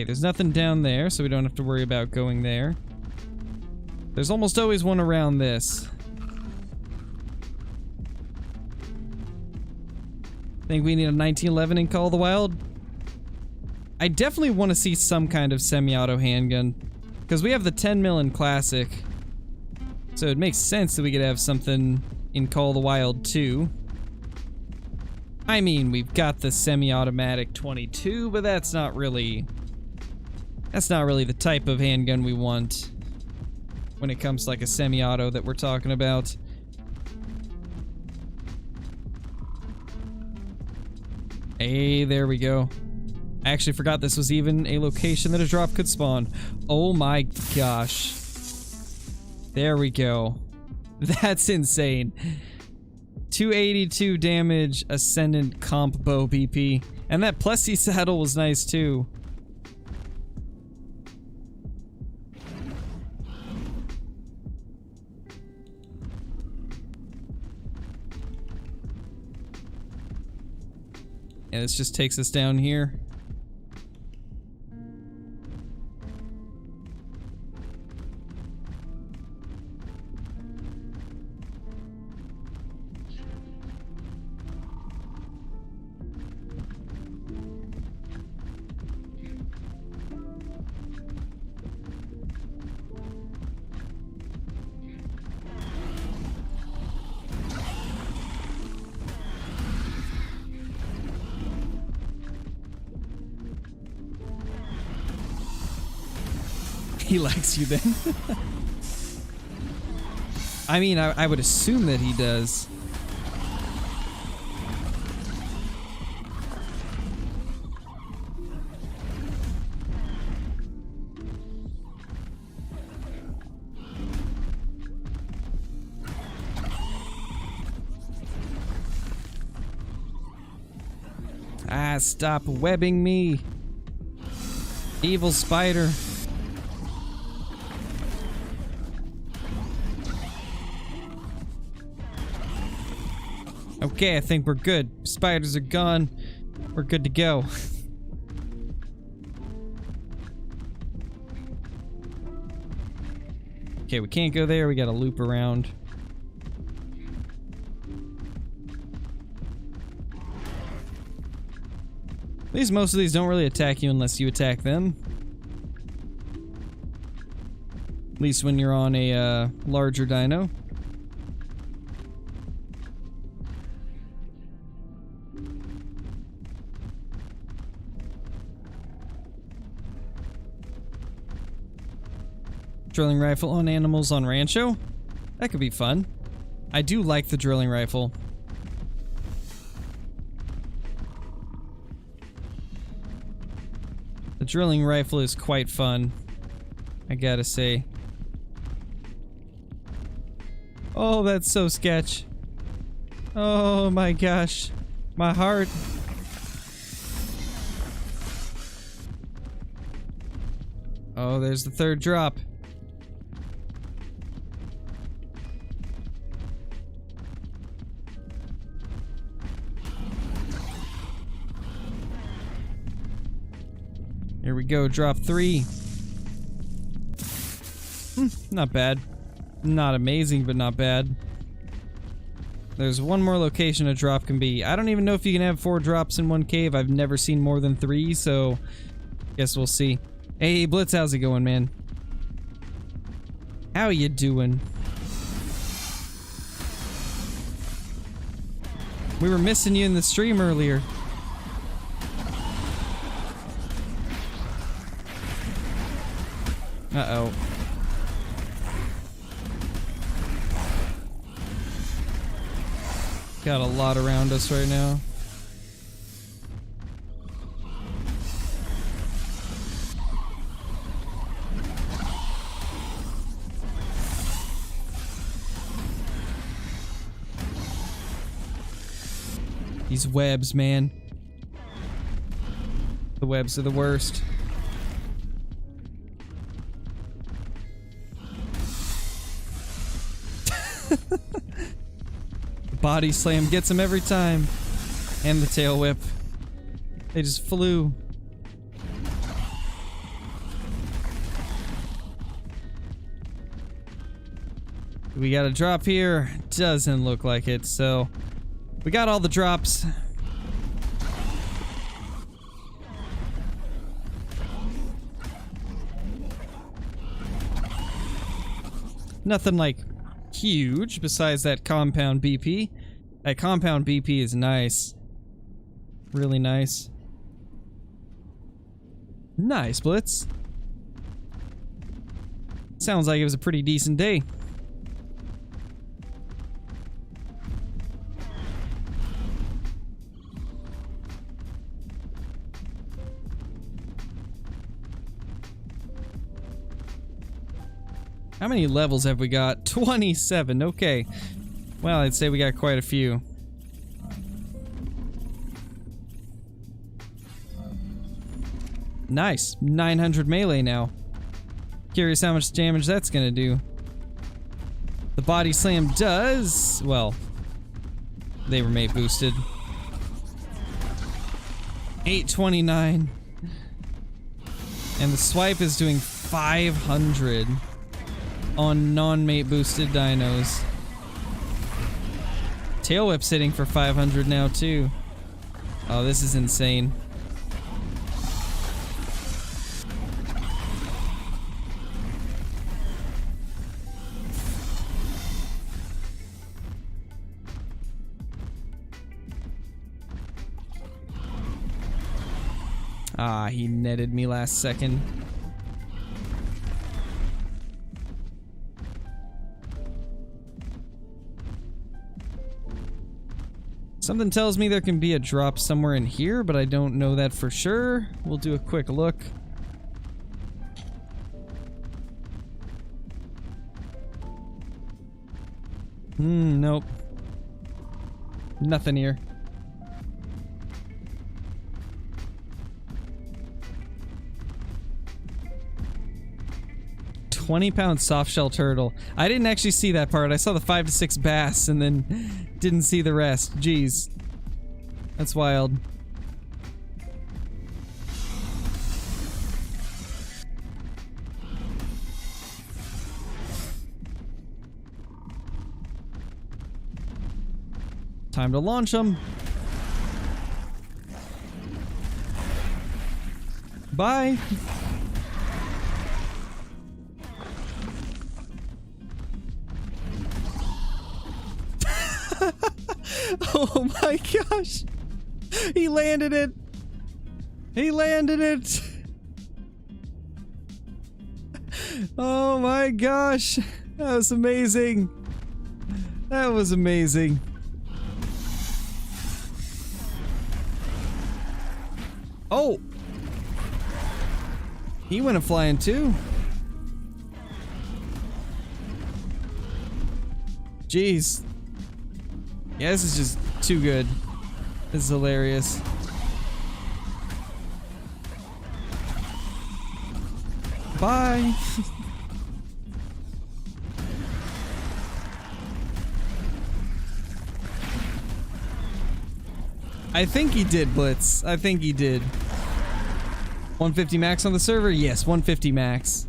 Okay, there's nothing down there, so we don't have to worry about going there. There's almost always one around this. Think we need a 1911 in Call of the Wild? I definitely want to see some kind of semi-auto handgun, because we have the 10 mil in Classic, so it makes sense that we could have something in Call of the Wild too. I mean, we've got the semi-automatic 22, but that's not really the type of handgun we want when it comes to like a semi-auto that we're talking about. Hey, there we go. I actually forgot this was even a location that a drop could spawn. Oh my gosh. There we go. That's insane. 282 damage, Ascendant Comp Bow BP. And that Plessy saddle was nice too. Yeah, this just takes us down here. He likes you then. I mean, I would assume that he does. Ah, stop webbing me. Evil spider. Okay, I think we're good. Spiders are gone. We're good to go. Okay, we can't go there. We gotta loop around. At least most of these don't really attack you unless you attack them. At least when you're on a larger dino. Drilling rifle on animals on Rancho? That could be fun. I do like the drilling rifle. The drilling rifle is quite fun, I gotta say. Oh, that's so sketch. Oh my gosh. My heart. Oh, there's the third drop. Here we go, drop 3. Not bad. Not amazing, but not bad. There's one more location a drop can be. I don't even know if you can have 4 drops in one cave. I've never seen more than 3, so guess we'll see. Hey, Blitz, how's it going, man? How you doing? We were missing you in the stream earlier. Uh-oh. Got a lot around us right now. These webs, man. The webs are the worst. Body slam gets him every time. And the tail whip. They just flew. We got a drop here. Doesn't look like it, so we got all the drops. Nothing like huge besides that compound BP. That compound BP is nice. Really nice. Nice, Blitz. Sounds like it was a pretty decent day. How many levels have we got? 27, okay. Well, I'd say we got quite a few. Nice. 900 melee now. Curious how much damage that's gonna do. The body slam does... well, they were mate boosted. 829. And the swipe is doing 500 on non-mate boosted dinos. Tail whip's hitting for 500 now too. Oh, this is insane. Ah, he netted me last second. Something tells me there can be a drop somewhere in here, but I don't know that for sure. We'll do a quick look. Nope. Nothing here. 20-pound softshell turtle. I didn't actually see that part. I saw the 5 to 6 bass and then didn't see the rest. Jeez. That's wild. Time to launch them. Bye. Oh my gosh. He landed it. He landed it. Oh my gosh. That was amazing. That was amazing. Oh. He went a flying too. Jeez. Yeah, this is just too good. This is hilarious. Bye. I think he did, Blitz. I think he did. 150 max on the server? Yes, 150 max.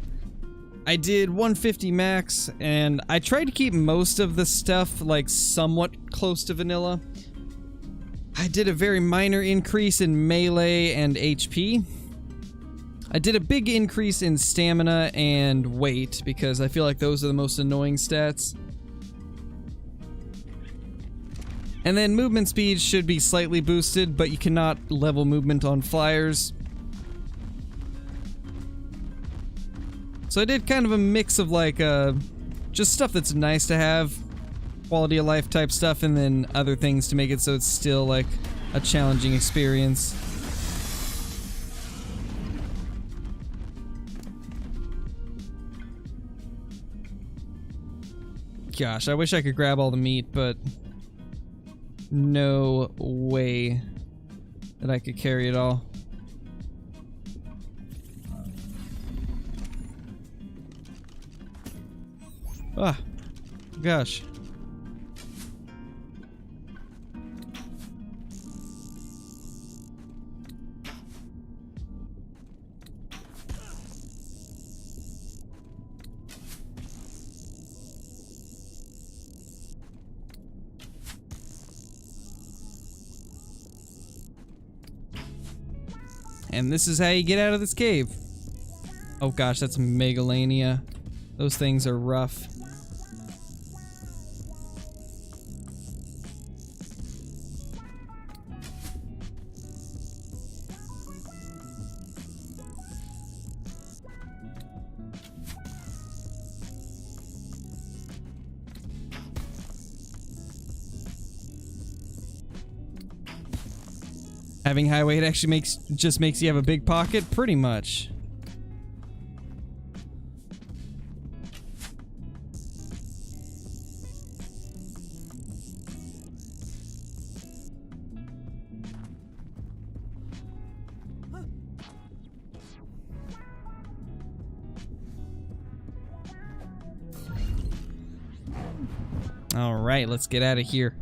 I did 150 max, and I tried to keep most of the stuff, like, somewhat close to vanilla. I did a very minor increase in melee and HP. I did a big increase in stamina and weight, because I feel like those are the most annoying stats. And then movement speed should be slightly boosted, but you cannot level movement on flyers. So I did kind of a mix of like, just stuff that's nice to have, quality of life type stuff, and then other things to make it so it's still like a challenging experience. Gosh, I wish I could grab all the meat, but no way that I could carry it all. Ah, gosh. And this is how you get out of this cave. Oh gosh, that's Megalania. Those things are rough. Having high weight actually just makes you have a big pocket, pretty much. All right, let's get out of here.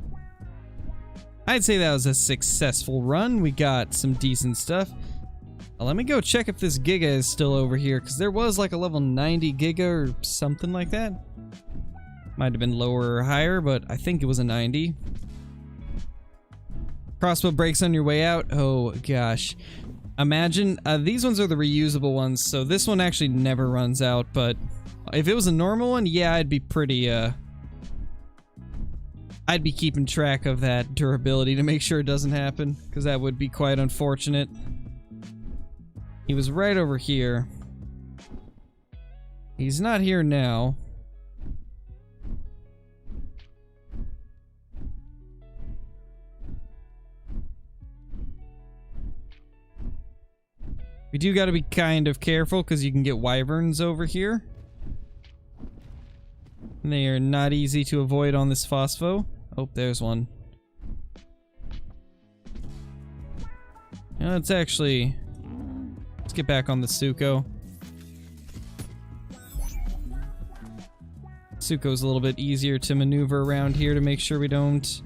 I'd say that was a successful run. We got some decent stuff. Let me go check if this Giga is still over here, because there was like a level 90 Giga or something like that. Might have been lower or higher, but I think it was a 90. Crossbow breaks on your way out. Oh gosh. Imagine, these ones are the reusable ones, so this one actually never runs out, but if it was a normal one, yeah, I'd be pretty, I'd be keeping track of that durability to make sure it doesn't happen, because that would be quite unfortunate. He was right over here. He's not here now. We do gotta be kind of careful, because you can get wyverns over here. And they are not easy to avoid on this phospho. Oh, there's one. Now let's get back on the Suko. Suko's a little bit easier to maneuver around here to make sure we don't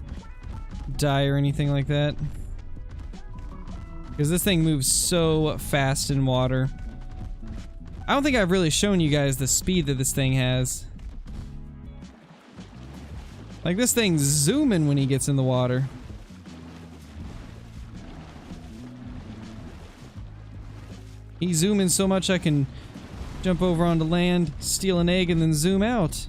die or anything like that. Because this thing moves so fast in water. I don't think I've really shown you guys the speed that this thing has. Like, this thing's zooming when he gets in the water. He's zooming so much I can jump over onto land, steal an egg, and then zoom out.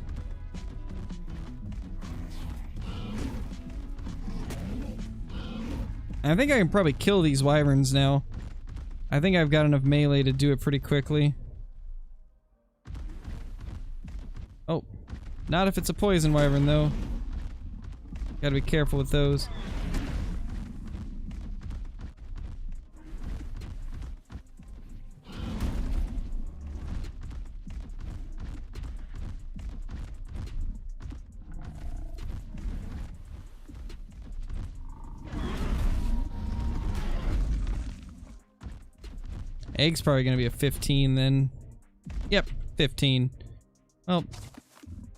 I think I can probably kill these wyverns now. I think I've got enough melee to do it pretty quickly. Oh, not if it's a poison wyvern though. Gotta be careful with those. Egg's probably gonna be a 15 then. Yep, 15. Well,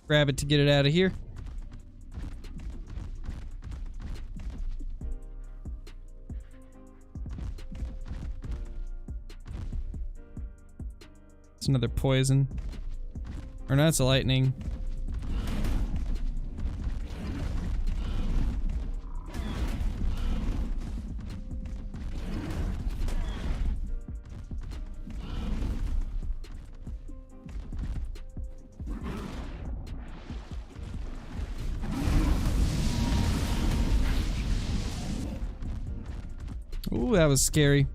grab it to get it out of here. It's another poison. Or no, it's a lightning. Ooh, that was scary.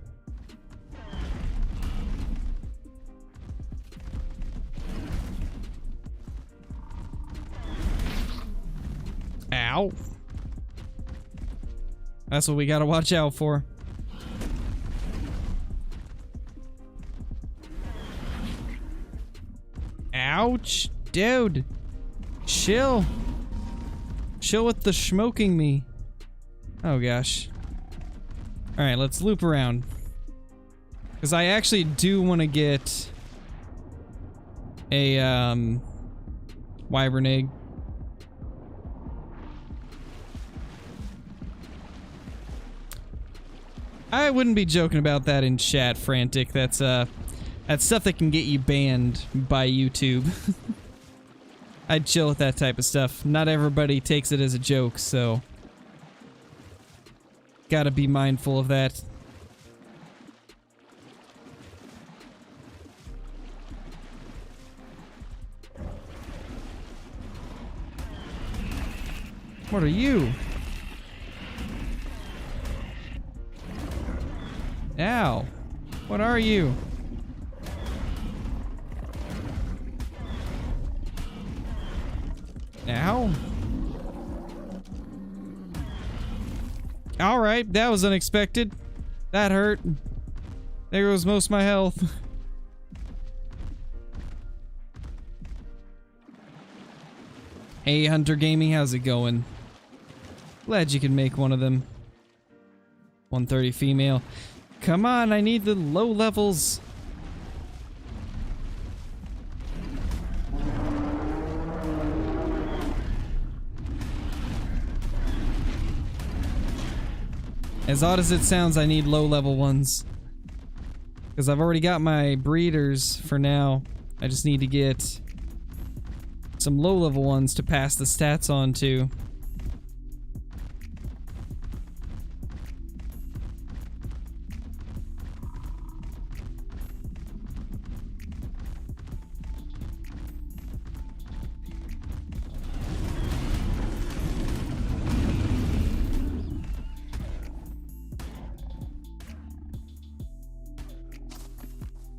Ow. That's what we gotta watch out for. Ouch. Dude. Chill. Chill with the smoking me. Oh gosh. Alright, let's loop around. Because I actually do want to get a, wyvern egg. I wouldn't be joking about that in chat, Frantic. That's stuff that can get you banned by YouTube. I'd chill with that type of stuff. Not everybody takes it as a joke, so gotta be mindful of that. What are you? Ow. What are you? Ow. Alright, that was unexpected. That hurt. There goes most of my health. Hey, Hunter Gaming, how's it going? Glad you could make one of them. 130 female. Come on, I need the low levels. As odd as it sounds, I need low level ones. Because I've already got my breeders for now. I just need to get some low level ones to pass the stats on to.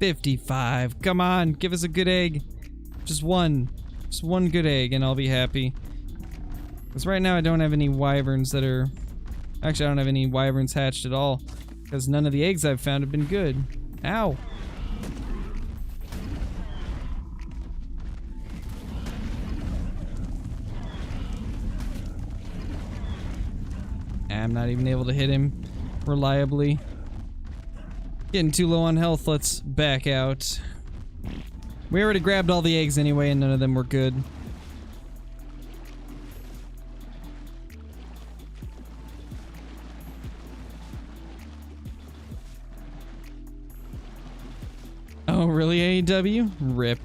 $55. Come on, give us a good egg. Just one good egg and I'll be happy. Because right now I don't have any wyverns that are... Actually, I don't have any wyverns hatched at all. Because none of the eggs I've found have been good. Ow. I'm not even able to hit him reliably. Getting too low on health, let's back out. We already grabbed all the eggs anyway and none of them were good. Oh, really, AEW? RIP.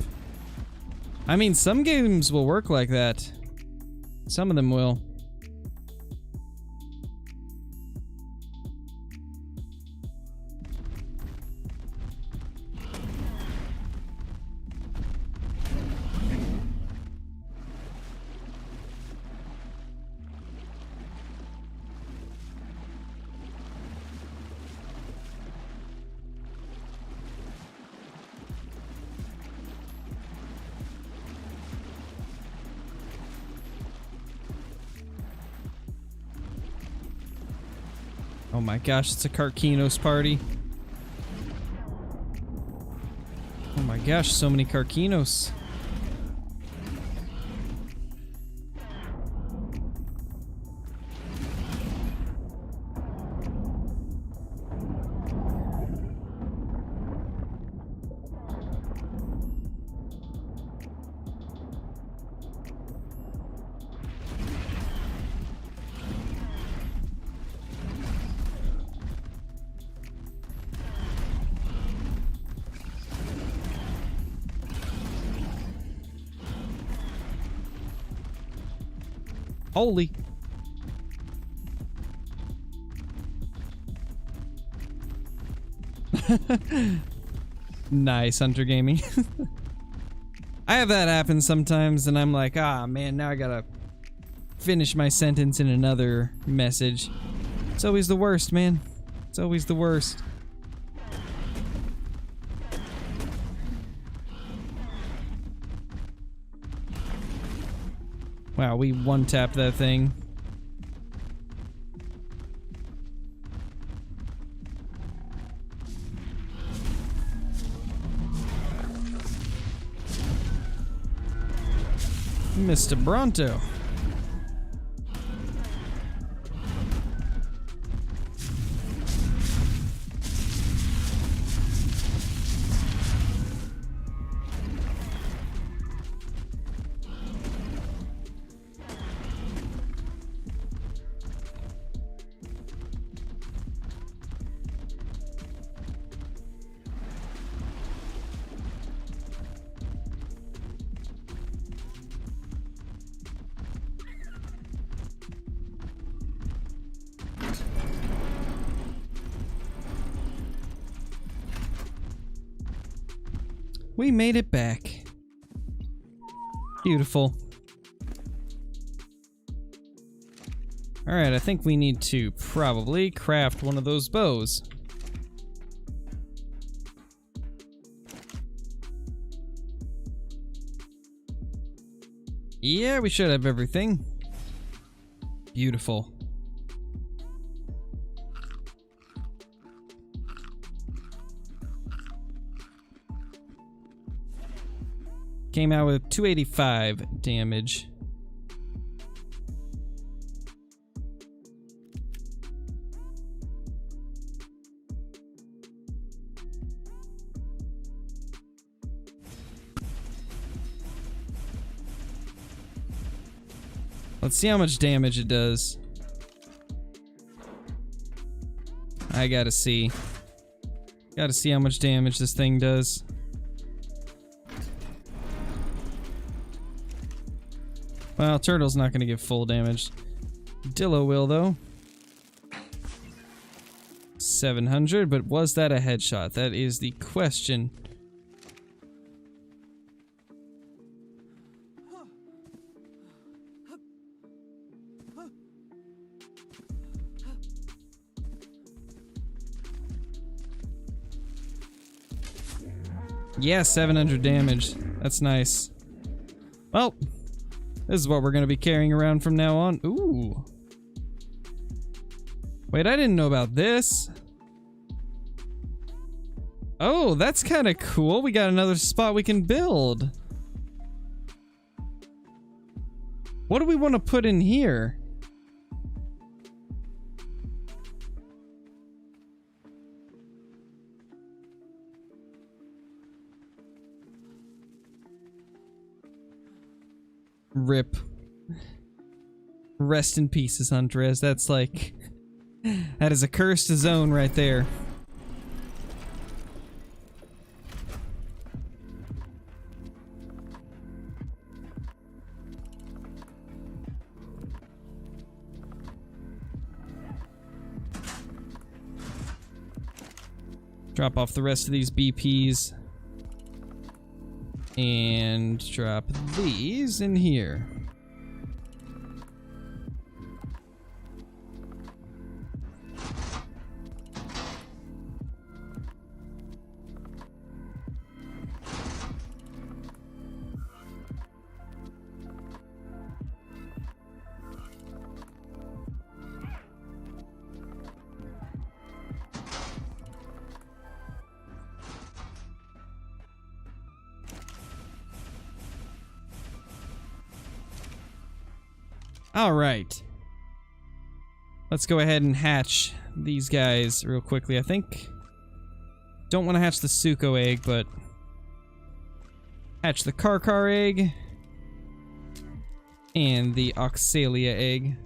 I mean, some games will work like that. Some of them will. Oh my gosh, it's a Karkinos party. Oh my gosh, so many Karkinos. Holy. Nice, Hunter Gaming. I have that happen sometimes and I'm like, ah man, now I gotta finish my sentence in another message. It's always the worst, man. It's always the worst. Wow, we one-tapped that thing. Mr. Bronto. We made it back. Beautiful. Alright, I think we need to probably craft one of those bows. Yeah, we should have everything. Beautiful. Came out with 285 damage. Let's see how much damage it does. I gotta see. Gotta see how much damage this thing does. Well, Turtle's not gonna give full damage. Dillo will, though. 700, but was that a headshot? That is the question. Yeah, 700 damage. That's nice. Well, this is what we're gonna be carrying around from now on. Ooh. Wait, I didn't know about this. Oh, that's kind of cool. We got another spot we can build. What do we want to put in here? Rip. Rest in pieces, Huntress. That's like... that is a cursed zone right there. Drop off the rest of these BPs. And drop these in here. All right. Let's go ahead and hatch these guys real quickly, I think. Don't want to hatch the Suko egg, but hatch the Karkar egg and the Oxalia egg.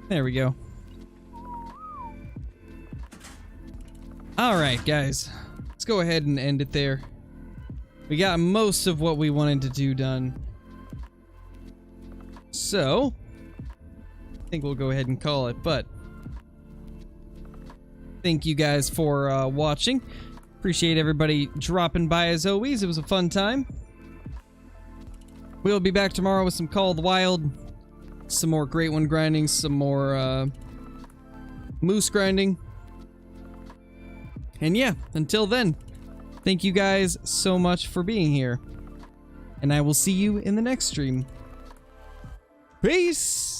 There we go. Alright, guys. Let's go ahead and end it there. We got most of what we wanted to do done. So, I think we'll go ahead and call it, but thank you guys for watching. Appreciate everybody dropping by as always. It was a fun time. We'll be back tomorrow with some Call of the Wild. Some more Great One grinding, some more moose grinding. And yeah, until then, thank you guys so much for being here. And I will see you in the next stream. Peace!